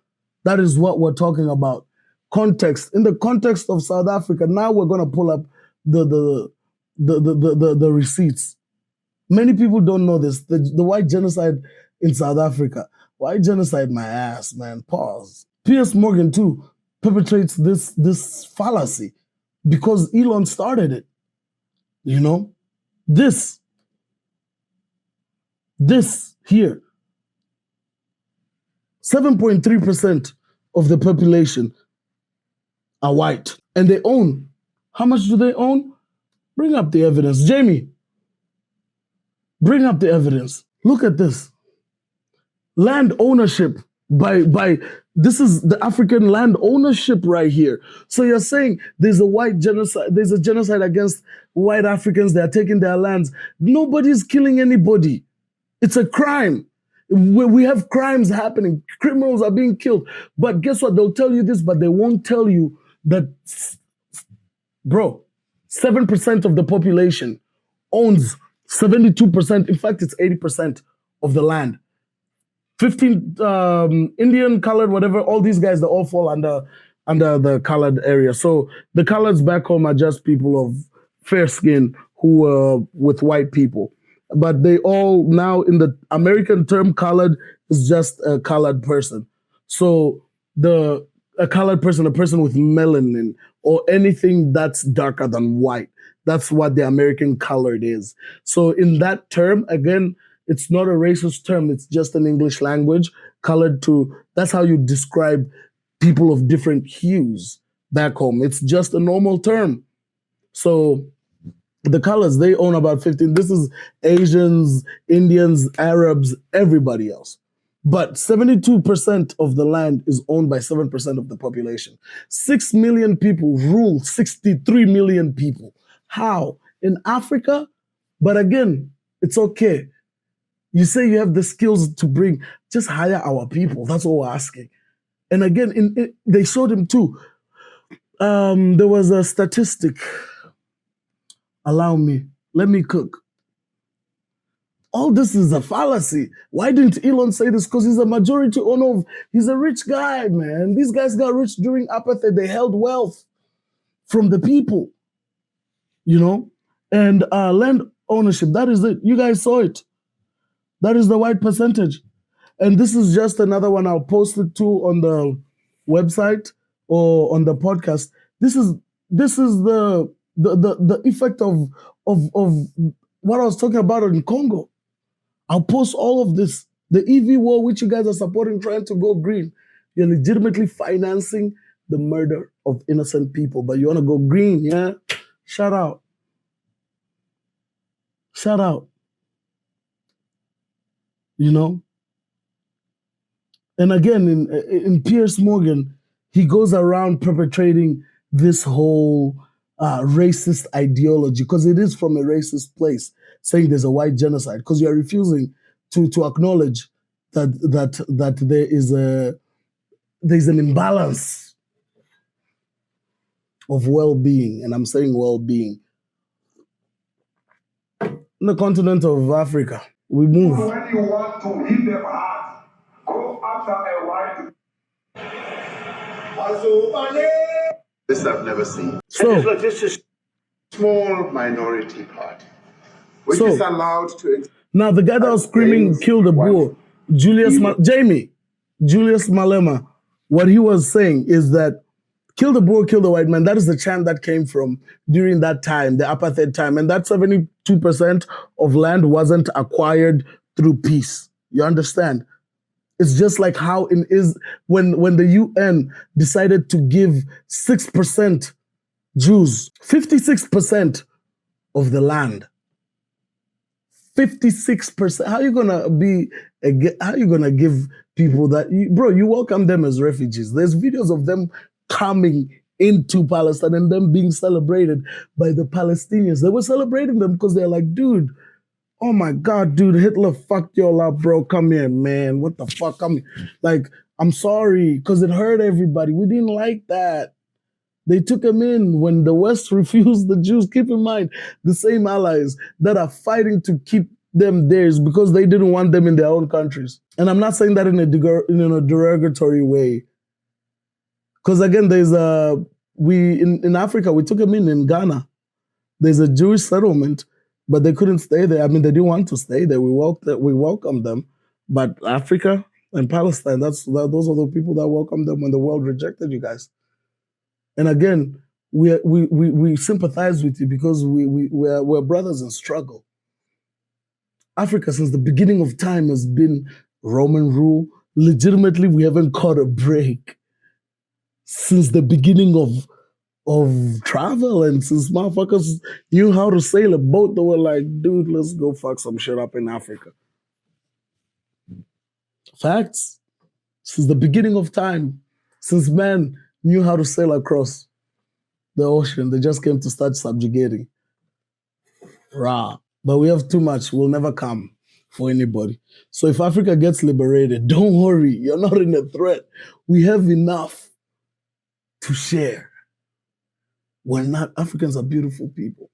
That is what we're talking about. Context. In the context of South Africa, now we're going to pull up the receipts. Many people don't know this. The white genocide in South Africa. White genocide, my ass, man. Pause. Piers Morgan, too, perpetrates this fallacy because Elon started it. You know, this here, 7.3% of the population are white, and they own. How much do they own? Bring up the evidence. Jamie, bring up the evidence. Look at this. Land ownership by this is the African land ownership right here. So you're saying there's a white genocide, there's a genocide against white Africans, they're taking their lands. Nobody's killing anybody. It's a crime. We have crimes happening. Criminals are being killed. But guess what? They'll tell you this, but they won't tell you that, bro, 7% of the population owns 72%. In fact, it's 80% of the land. 15 Indian, colored, whatever, all these guys, they all fall under the colored area. So the coloreds back home are just people of fair skin who are with white people. But they all now, in the American term, colored is just a colored person. So a colored person, a person with melanin or anything that's darker than white, that's what the American colored is. So in that term, again, it's not a racist term. It's just an English language colored to, that's how you describe people of different hues back home. It's just a normal term. So the colors, they own about 15. This is Asians, Indians, Arabs, everybody else. But 72% of the land is owned by 7% of the population. 6 million people rule 63 million people. How? In Africa? But again, it's okay. You say you have the skills to bring, just hire our people. That's all we're asking. And again, they showed him too. There was a statistic. Allow me. Let me cook. All this is a fallacy. Why didn't Elon say this? Because he's a majority owner. He's a rich guy, man. These guys got rich during apartheid. They held wealth from the people, you know? And land ownership, that is it. You guys saw it. That is the white percentage. And this is just another one. I'll post it too on the website or on the podcast. This is the effect of what I was talking about in Congo. I'll post all of this. The EV war, which you guys are supporting, trying to go green. You're legitimately financing the murder of innocent people, but you want to go green, yeah? Shout out. Shout out. You know? And again, in Piers Morgan, he goes around perpetrating this whole racist ideology, because it is from a racist place, saying there's a white genocide, because you're refusing to acknowledge that there's an imbalance of well-being, and I'm saying well-being. In the continent of Africa, we move. When you want to hit them hard, go after a white. This I've never seen. So, This is a small minority party, which is allowed to. Now, the guy that was screaming, kill the Boer, Julius Malema, what he was saying is that kill the Boer, kill the white man. That is the chant that came from during that time, the apartheid time. And that 72% of land wasn't acquired through peace. You understand? It's just like how when the UN decided to give 6% Jews, 56% of the land. 56%. How are you gonna give people that? Bro, you welcome them as refugees. There's videos of them coming into Palestine and them being celebrated by the Palestinians. They were celebrating them because they're like, dude, oh my God, dude, Hitler fucked y'all up, bro. Come here, man. What the fuck? Like, I'm sorry, because it hurt everybody. We didn't like that. They took them in when the West refused the Jews. Keep in mind, the same allies that are fighting to keep them theirs because they didn't want them in their own countries. And I'm not saying that in a derogatory way. Because again, in Africa, we took them in Ghana. There's a Jewish settlement, but they couldn't stay there. I mean, they didn't want to stay there. We welcomed them. But Africa and Palestine, those are the people that welcomed them when the world rejected you guys. And again, we sympathize with you because we're brothers in struggle. Africa, since the beginning of time, has been Roman rule. Legitimately, we haven't caught a break since the beginning of travel, and since motherfuckers knew how to sail a boat, they were like, dude, let's go fuck some shit up in Africa. Facts. Since the beginning of time, since man knew how to sail across the ocean, they just came to start subjugating. Rah. But we have too much. We'll never come for anybody. So if Africa gets liberated, don't worry. You're not in a threat. We have enough to share. We're not, Africans are beautiful people.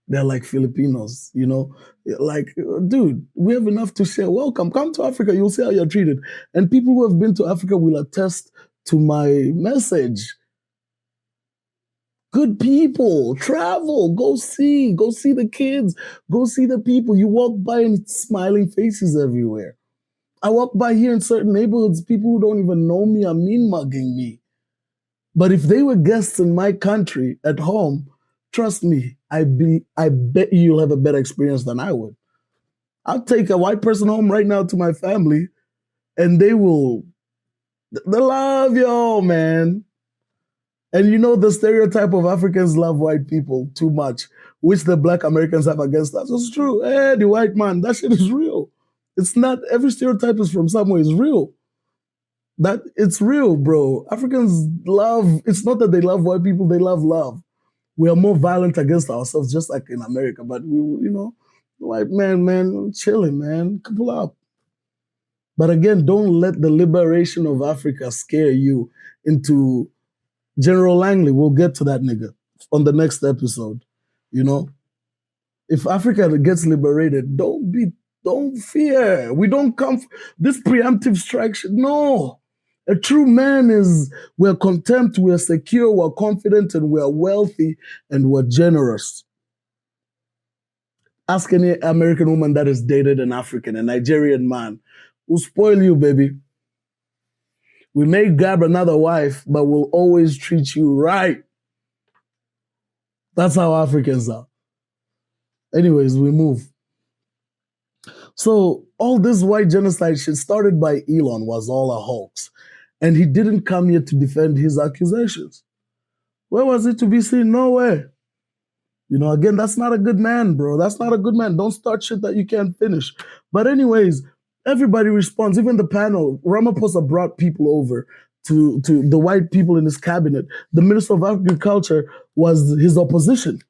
They're like Filipinos, you know? Like, dude, we have enough to share. Welcome, come to Africa, you'll see how you're treated. And people who have been to Africa will attest to my message. Good people, travel, go see the kids, go see the people. You walk by and it's smiling faces everywhere. I walk by here in certain neighborhoods, people who don't even know me are mean mugging me. But if they were guests in my country at home, trust me, I bet you'll have a better experience than I would. I'll take a white person home right now to my family, and they love y'all, man. And you know the stereotype of Africans love white people too much, which the black Americans have against us. It's true. Hey, the white man, that shit is real. It's not, every stereotype is from somewhere, it's real. That it's real, bro. Africans love, it's not that they love white people, they love love. We are more violent against ourselves, just like in America. But the white man, chilling, man, pull up. But again, don't let the liberation of Africa scare you into General Langley. We'll get to that nigga on the next episode. You know, if Africa gets liberated, don't fear. We don't come this preemptive strike. No. A true man we're content, we're secure, we're confident, and we're wealthy, and we're generous. Ask any American woman that has dated an African, a Nigerian man. We'll spoil you, baby. We may grab another wife, but we'll always treat you right. That's how Africans are. Anyways, we move. So all this white genocide shit started by Elon was all a hoax. And he didn't come here to defend his accusations. Where was it to be seen? Nowhere. You know, again, that's not a good man, bro. That's not a good man. Don't start shit that you can't finish. But anyways, everybody responds. Even the panel, Ramaphosa brought people over to the white people in his cabinet. The Minister of Agriculture was his opposition.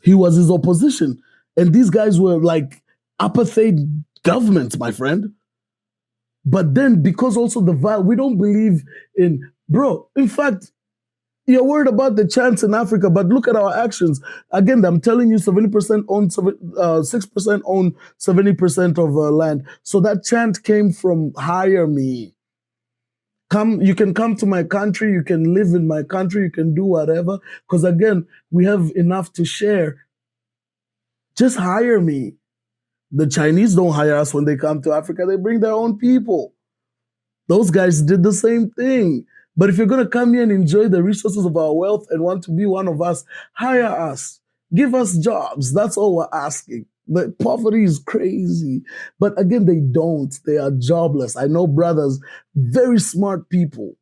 He was his opposition. And these guys were like apartheid governments, my friend. But then, because also we don't believe in, bro, in fact, you're worried about the chants in Africa, but look at our actions. Again, I'm telling you, 70% own, 6% own 70% of land. So that chant came from hire me. You can come to my country, you can live in my country, you can do whatever. Because again, we have enough to share. Just hire me. The Chinese don't hire us when they come to Africa. They bring their own people. Those guys did the same thing. But if you're going to come here and enjoy the resources of our wealth and want to be one of us, hire us. Give us jobs. That's all we're asking. The poverty is crazy. But again, they don't. They are jobless. I know brothers, very smart people.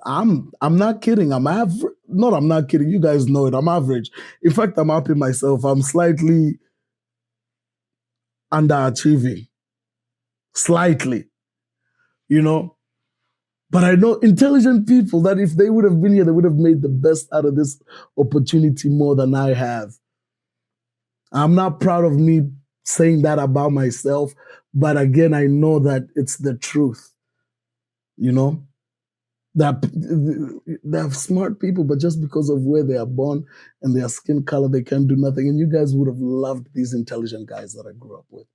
I'm not kidding. I'm not kidding. You guys know it. I'm average. In fact, I'm happy myself. I'm slightly underachieving. Slightly. You know? But I know intelligent people that if they would have been here, they would have made the best out of this opportunity more than I have. I'm not proud of me saying that about myself, but again, I know that it's the truth. You know? They're smart people, but just because of where they are born and their skin color, they can't do nothing. And you guys would have loved these intelligent guys that I grew up with.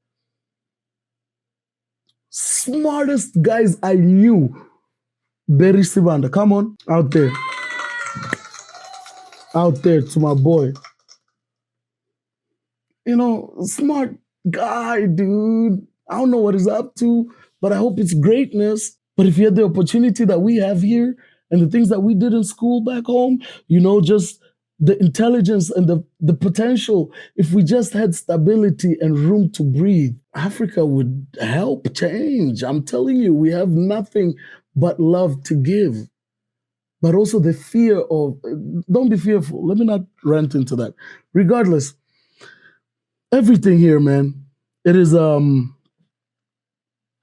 Smartest guys I knew. Barry Sivanda, come on, out there. Out there to my boy. You know, smart guy, dude. I don't know what he's up to, but I hope it's greatness. But if you had the opportunity that we have here and the things that we did in school back home, you know, just the intelligence and the potential, if we just had stability and room to breathe, Africa would help change. I'm telling you, we have nothing but love to give. But also the fear of, don't be fearful. Let me not rant into that. Regardless, everything here, man, it is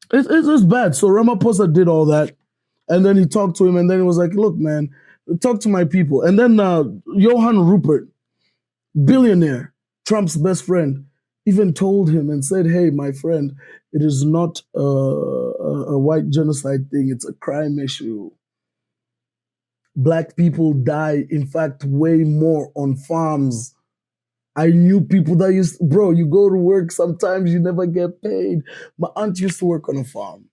it's bad. So Ramaphosa did all that, and then he talked to him, and then he was like, "Look, man, talk to my people." And then Johann Rupert, billionaire, Trump's best friend, even told him and said, "Hey, my friend, it is not a white genocide thing. It's a crime issue. Black people die, in fact, way more on farms." I knew people that bro, you go to work, sometimes you never get paid. My aunt used to work on a farm.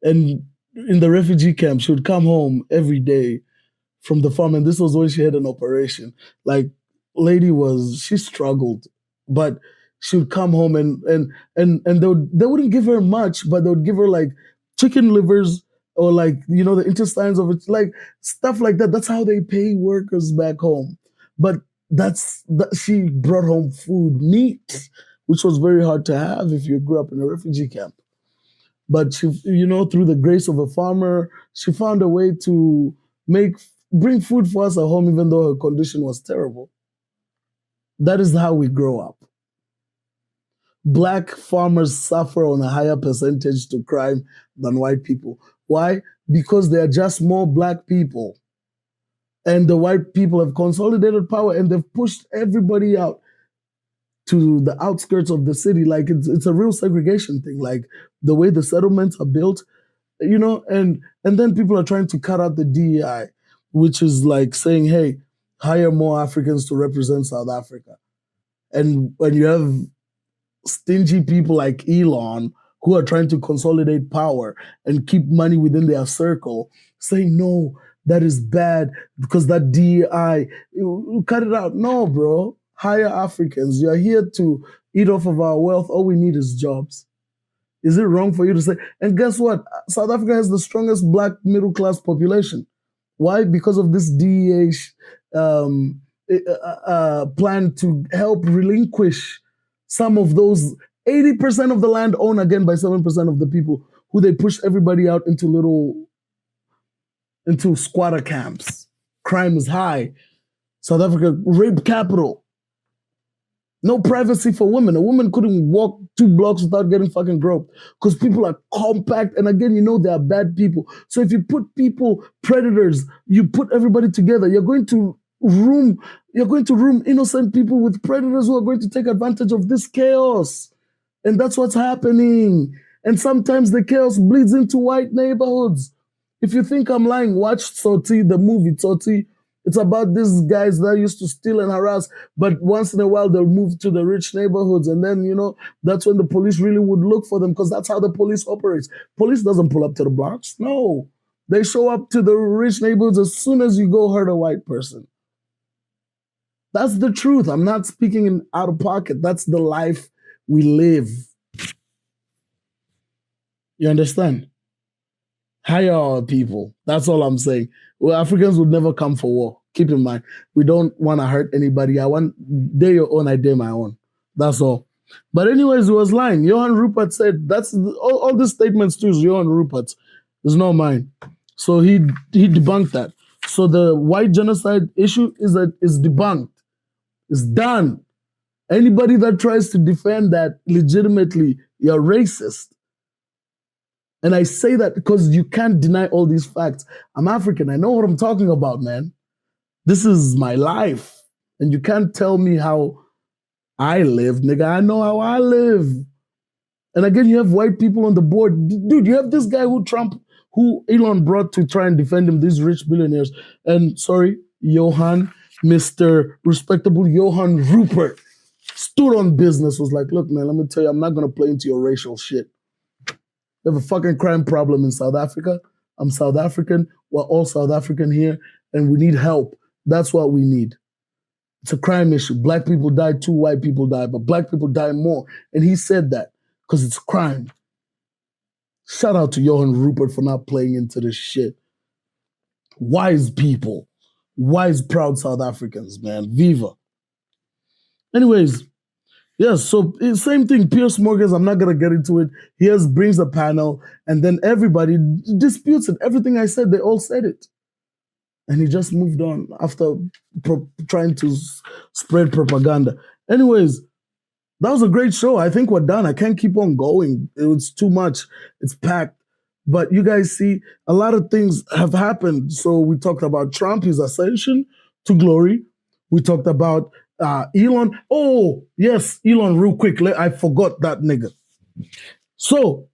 And in the refugee camp, she would come home every day from the farm. And this was when she had an operation. Like, she struggled, but she would come home and they wouldn't give her much, but they would give her like chicken livers or like, you know, the intestines of it, like stuff like that. That's how they pay workers back home. But she brought home food, meat, which was very hard to have if you grew up in a refugee camp. But she, you know, through the grace of a farmer, she found a way to bring food for us at home, even though her condition was terrible. That is how we grow up. Black farmers suffer on a higher percentage to crime than white people. Why? Because there are just more black people. And the white people have consolidated power and they've pushed everybody out to the outskirts of the city. Like it's a real segregation thing. Like the way the settlements are built, you know, and then people are trying to cut out the DEI, which is like saying, hey, hire more Africans to represent South Africa. And when you have stingy people like Elon who are trying to consolidate power and keep money within their circle, saying, no, that is bad because that DEI, you cut it out. No, bro. Hire Africans. You are here to eat off of our wealth. All we need is jobs. Is it wrong for you to say? And guess what? South Africa has the strongest black middle class population. Why? Because of this DEI plan to help relinquish some of those 80% of the land owned again by 7% of the people who they pushed everybody out into squatter camps. Crime is high. South Africa, rape capital. No privacy for women. A woman couldn't walk 2 blocks without getting fucking groped because people are compact. And again, you know, they are bad people. So if you put predators, you put everybody together, you're going to room innocent people with predators who are going to take advantage of this chaos. And that's what's happening. And sometimes the chaos bleeds into white neighborhoods. If you think I'm lying, watch Tsoti, the movie Tsoti. It's about these guys that used to steal and harass, but once in a while they'll move to the rich neighborhoods. And then, you know, that's when the police really would look for them because that's how the police operates. Police doesn't pull up to the blocks. No. They show up to the rich neighborhoods as soon as you go hurt a white person. That's the truth. I'm not speaking in out of pocket. That's the life we live. You understand? Hire our people. That's all I'm saying. Well, Africans would never come for war. Keep in mind, we don't want to hurt anybody. They're your own, I dare my own. That's all. But anyways, he was lying. Johann Rupert said, all these statements too is Johann Rupert's. It's not mine. So he debunked that. So the white genocide issue is debunked. It's done. Anybody that tries to defend that legitimately, you're racist. And I say that because you can't deny all these facts. I'm African. I know what I'm talking about, man. This is my life. And you can't tell me how I live, nigga. I know how I live. And again, you have white people on the board. Dude, you have this guy who Trump who Elon brought to try and defend him, these rich billionaires. And sorry, Johann, Mr. Respectable Johann Rupert, stood on business, was like, look, man, let me tell you, I'm not going to play into your racial shit. We have a fucking crime problem in South Africa. I'm South African. We're all South African here, and we need help. That's what we need. It's a crime issue. Black people die too, white people die, but black people die more. And he said that because it's crime. Shout out to Johann Rupert for not playing into this shit. Wise people. Wise, proud South Africans, man. Viva. Anyways, yes, so same thing. Piers Morgan, I'm not going to get into it. He brings a panel, and then everybody disputes it. Everything I said, they all said it. And he just moved on after trying to spread propaganda. Anyways, that was a great show. I think we're done. I can't keep on going. It was too much. It's packed. But you guys see, a lot of things have happened. So we talked about Trump, his ascension to glory. We talked about Elon. Oh, yes, Elon, real quick. I forgot that nigga. So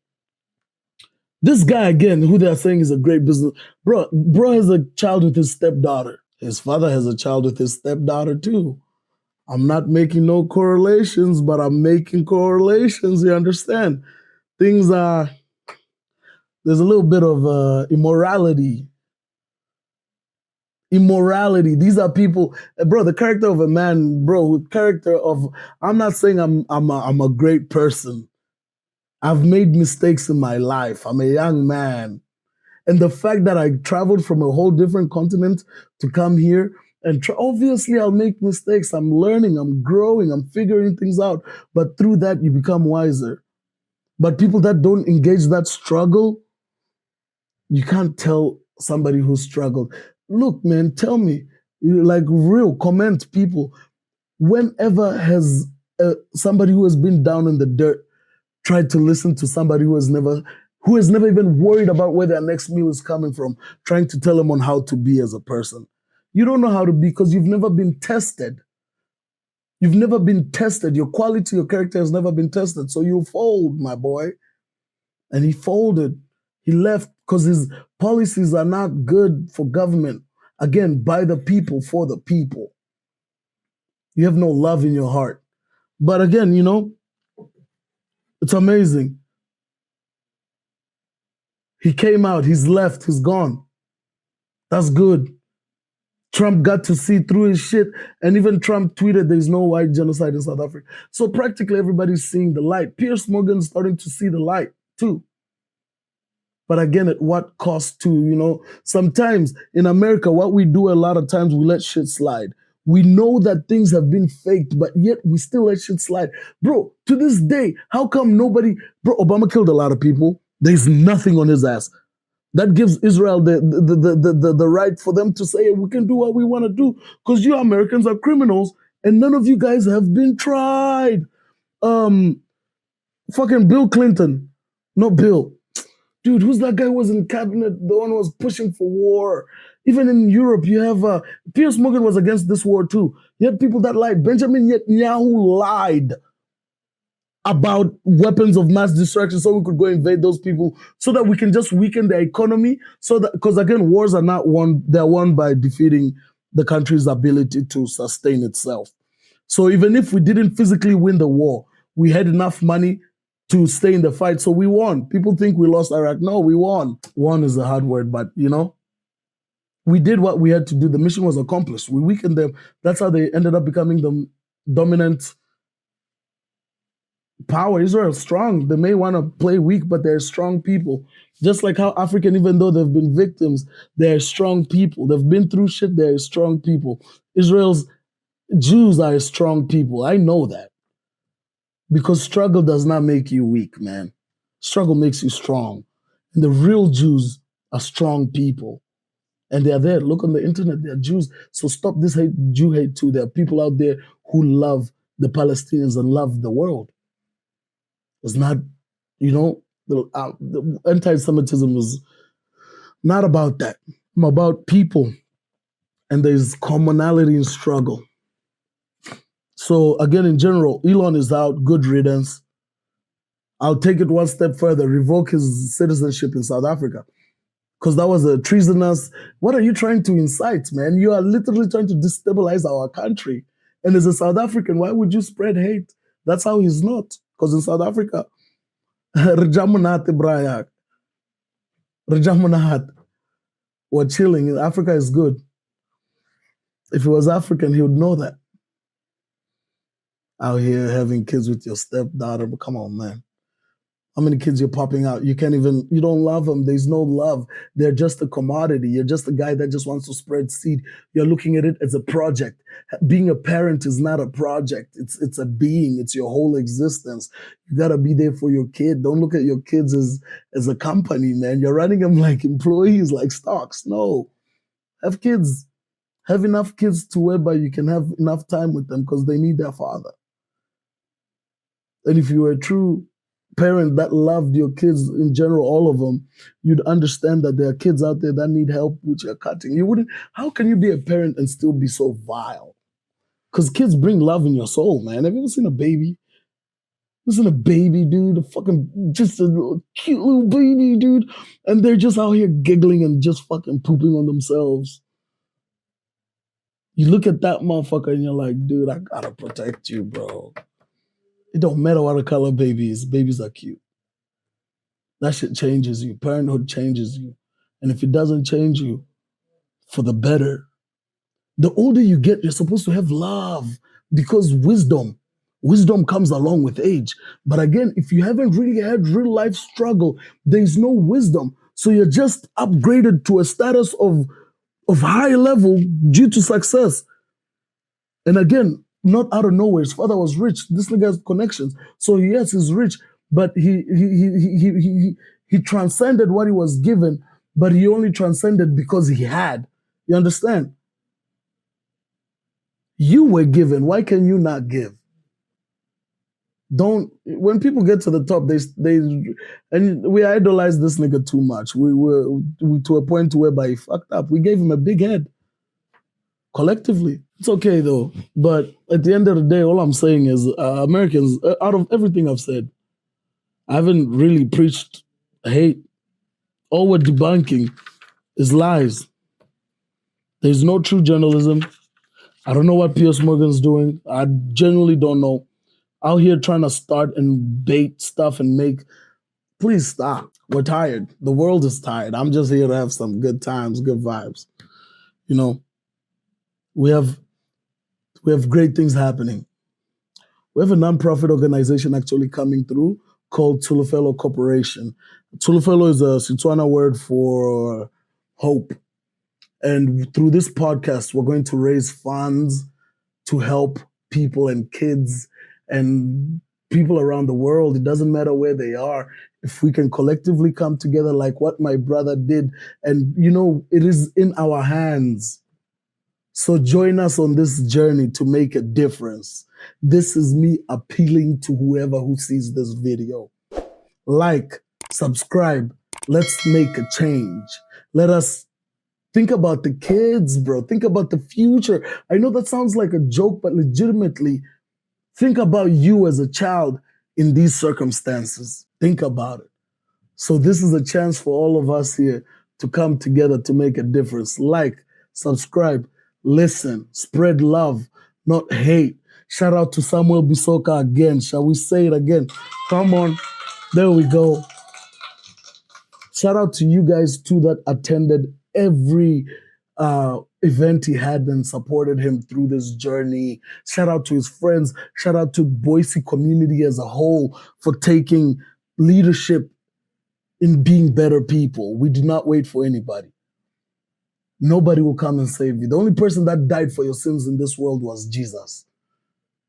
this guy, again, who they're saying is a great business, bro has a child with his stepdaughter. His father has a child with his stepdaughter too. I'm not making no correlations, but I'm making correlations, you understand? Things are, there's a little bit of immorality. Immorality. These are people, bro, the character of a man, bro, character of, I'm not saying I'm a great person. I've made mistakes in my life. I'm a young man. And the fact that I traveled from a whole different continent to come here, and obviously I'll make mistakes. I'm learning, I'm growing, I'm figuring things out. But through that, you become wiser. But people that don't engage that struggle, you can't tell somebody who struggled. Look, man, tell me, like real, comment people. Whenever has somebody who has been down in the dirt tried to listen to somebody who has never even worried about where their next meal is coming from, trying to tell them on how to be as a person? You don't know how to be because you've never been tested. You've never been tested. Your quality, your character has never been tested. So you fold, my boy. And he folded. He left because his policies are not good for government. Again, by the people, for the people. You have no love in your heart. But again, you know, it's amazing. He came out, he's left, he's gone. That's good. Trump got to see through his shit, and even Trump tweeted there's no white genocide in South Africa. So practically everybody's seeing the light. Piers Morgan's starting to see the light too. But again, at what cost too, you know? Sometimes in America, what we do a lot of times, we let shit slide. We know that things have been faked, but yet we still let shit slide. Bro, to this day, how come nobody... Bro, Obama killed a lot of people. There's nothing on his ass. That gives Israel the right for them to say, we can do what we want to do because you Americans are criminals and none of you guys have been tried. Fucking Bill Clinton. Not Bill. Dude, who's that guy who was in cabinet? The one who was pushing for war. Even in Europe, you have... Piers Morgan was against this war too. You had people that lied. Benjamin Netanyahu lied about weapons of mass destruction so we could go invade those people so that we can just weaken their economy. So that, because again, wars are not won, they're won by defeating the country's ability to sustain itself. So even if we didn't physically win the war, we had enough money to stay in the fight. So we won. People think we lost Iraq. No, we won. Won is a hard word, but you know, we did what we had to do. The mission was accomplished. We weakened them. That's how they ended up becoming the dominant power. Israel is strong. They may want to play weak, but they're strong people. Just like how African, even though they've been victims, they're strong people. They've been through shit, they're strong people. Israel's Jews are strong people. I know that. Because struggle does not make you weak, man. Struggle makes you strong. And the real Jews are strong people. And they're there. Look on the internet, they're Jews. So stop this Jew hate too. There are people out there who love the Palestinians and love the world. It's not, you know, the anti-Semitism is not about that. I'm about people. And there's commonality in struggle. So again, in general, Elon is out, good riddance. I'll take it one step further, revoke his citizenship in South Africa. because that was a treasonous. What are you trying to incite, man? You are literally trying to destabilize our country. And as a South African, why would you spread hate? That's how he's not. Because in South Africa, Rajamunat Ibrahim, Rajamunat, we're chilling. Africa is good. If he was African, he would know that. Out here having kids with your stepdaughter, but come on, man. How many kids you're popping out? You don't love them. There's no love. They're just a commodity. You're just a guy that just wants to spread seed. You're looking at it as a project. Being a parent is not a project. It's a being. It's your whole existence. You gotta be there for your kid. Don't look at your kids as a company, man. You're running them like employees, like stocks. No. Have kids. Have enough kids to whereby you can have enough time with them because they need their father. And if you were a true parent that loved your kids in general, all of them, you'd understand that there are kids out there that need help with your cutting. How can you be a parent and still be so vile? Because kids bring love in your soul, man. Have you ever seen a baby? Listen, a baby, dude, just a little cute little baby, dude. And they're just out here giggling and just fucking pooping on themselves. You look at that motherfucker and you're like, dude, I gotta protect you, bro. It don't matter what the color baby is. Babies are cute. That shit changes you. Parenthood changes you. And if it doesn't change you for the better, the older you get, you're supposed to have love because wisdom comes along with age. But again, if you haven't really had real life struggle, there's no wisdom. So you're just upgraded to a status of high level due to success. And again, not out of nowhere. His father was rich. This nigga has connections. So yes, he's rich, but he transcended what he was given, but he only transcended because he had. You understand? You were given. Why can you not give? When people get to the top, and we idolize this nigga too much. We to a point whereby he fucked up. We gave him a big head. Collectively. It's okay though. But at the end of the day, all I'm saying is Americans, out of everything I've said, I haven't really preached hate. All we're debunking is lies. There's no true journalism. I don't know what Piers Morgan's doing. I genuinely don't know. Out here trying to start and bait stuff and make. Please stop. We're tired. The world is tired. I'm just here to have some good times, good vibes. You know, we have great things happening. We have a nonprofit organization actually coming through called Tulufelo Corporation. Tulufelo is a Setswana word for hope. And through this podcast, we're going to raise funds to help people and kids and people around the world. It doesn't matter where they are. If we can collectively come together like what my brother did, and it is in our hands. So join us on this journey to make a difference. This is me appealing to whoever who sees this video. Like, subscribe. Let's make a change. Let us think about the kids, bro. Think about the future. I know that sounds like a joke, but legitimately, think about you as a child in these circumstances. Think about it. So this is a chance for all of us here to come together to make a difference. Like, subscribe. Listen, spread love, not hate. Shout out to Samuel Bisoka again. Shall we say it again? Come on. There we go. Shout out to you guys too that attended every event he had and supported him through this journey. Shout out to his friends. Shout out to Boise community as a whole for taking leadership in being better people. We did not wait for anybody. Nobody will come and save you. The only person that died for your sins in this world was Jesus.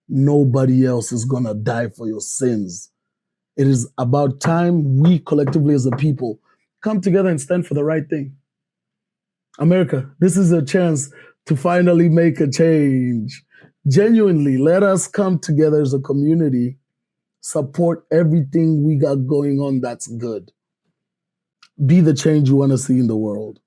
Nobody else is going to die for your sins. It is about time we collectively as a people come together and stand for the right thing. America, this is a chance to finally make a change. Genuinely, let us come together as a community, support everything we got going on that's good. Be the change you want to see in the world.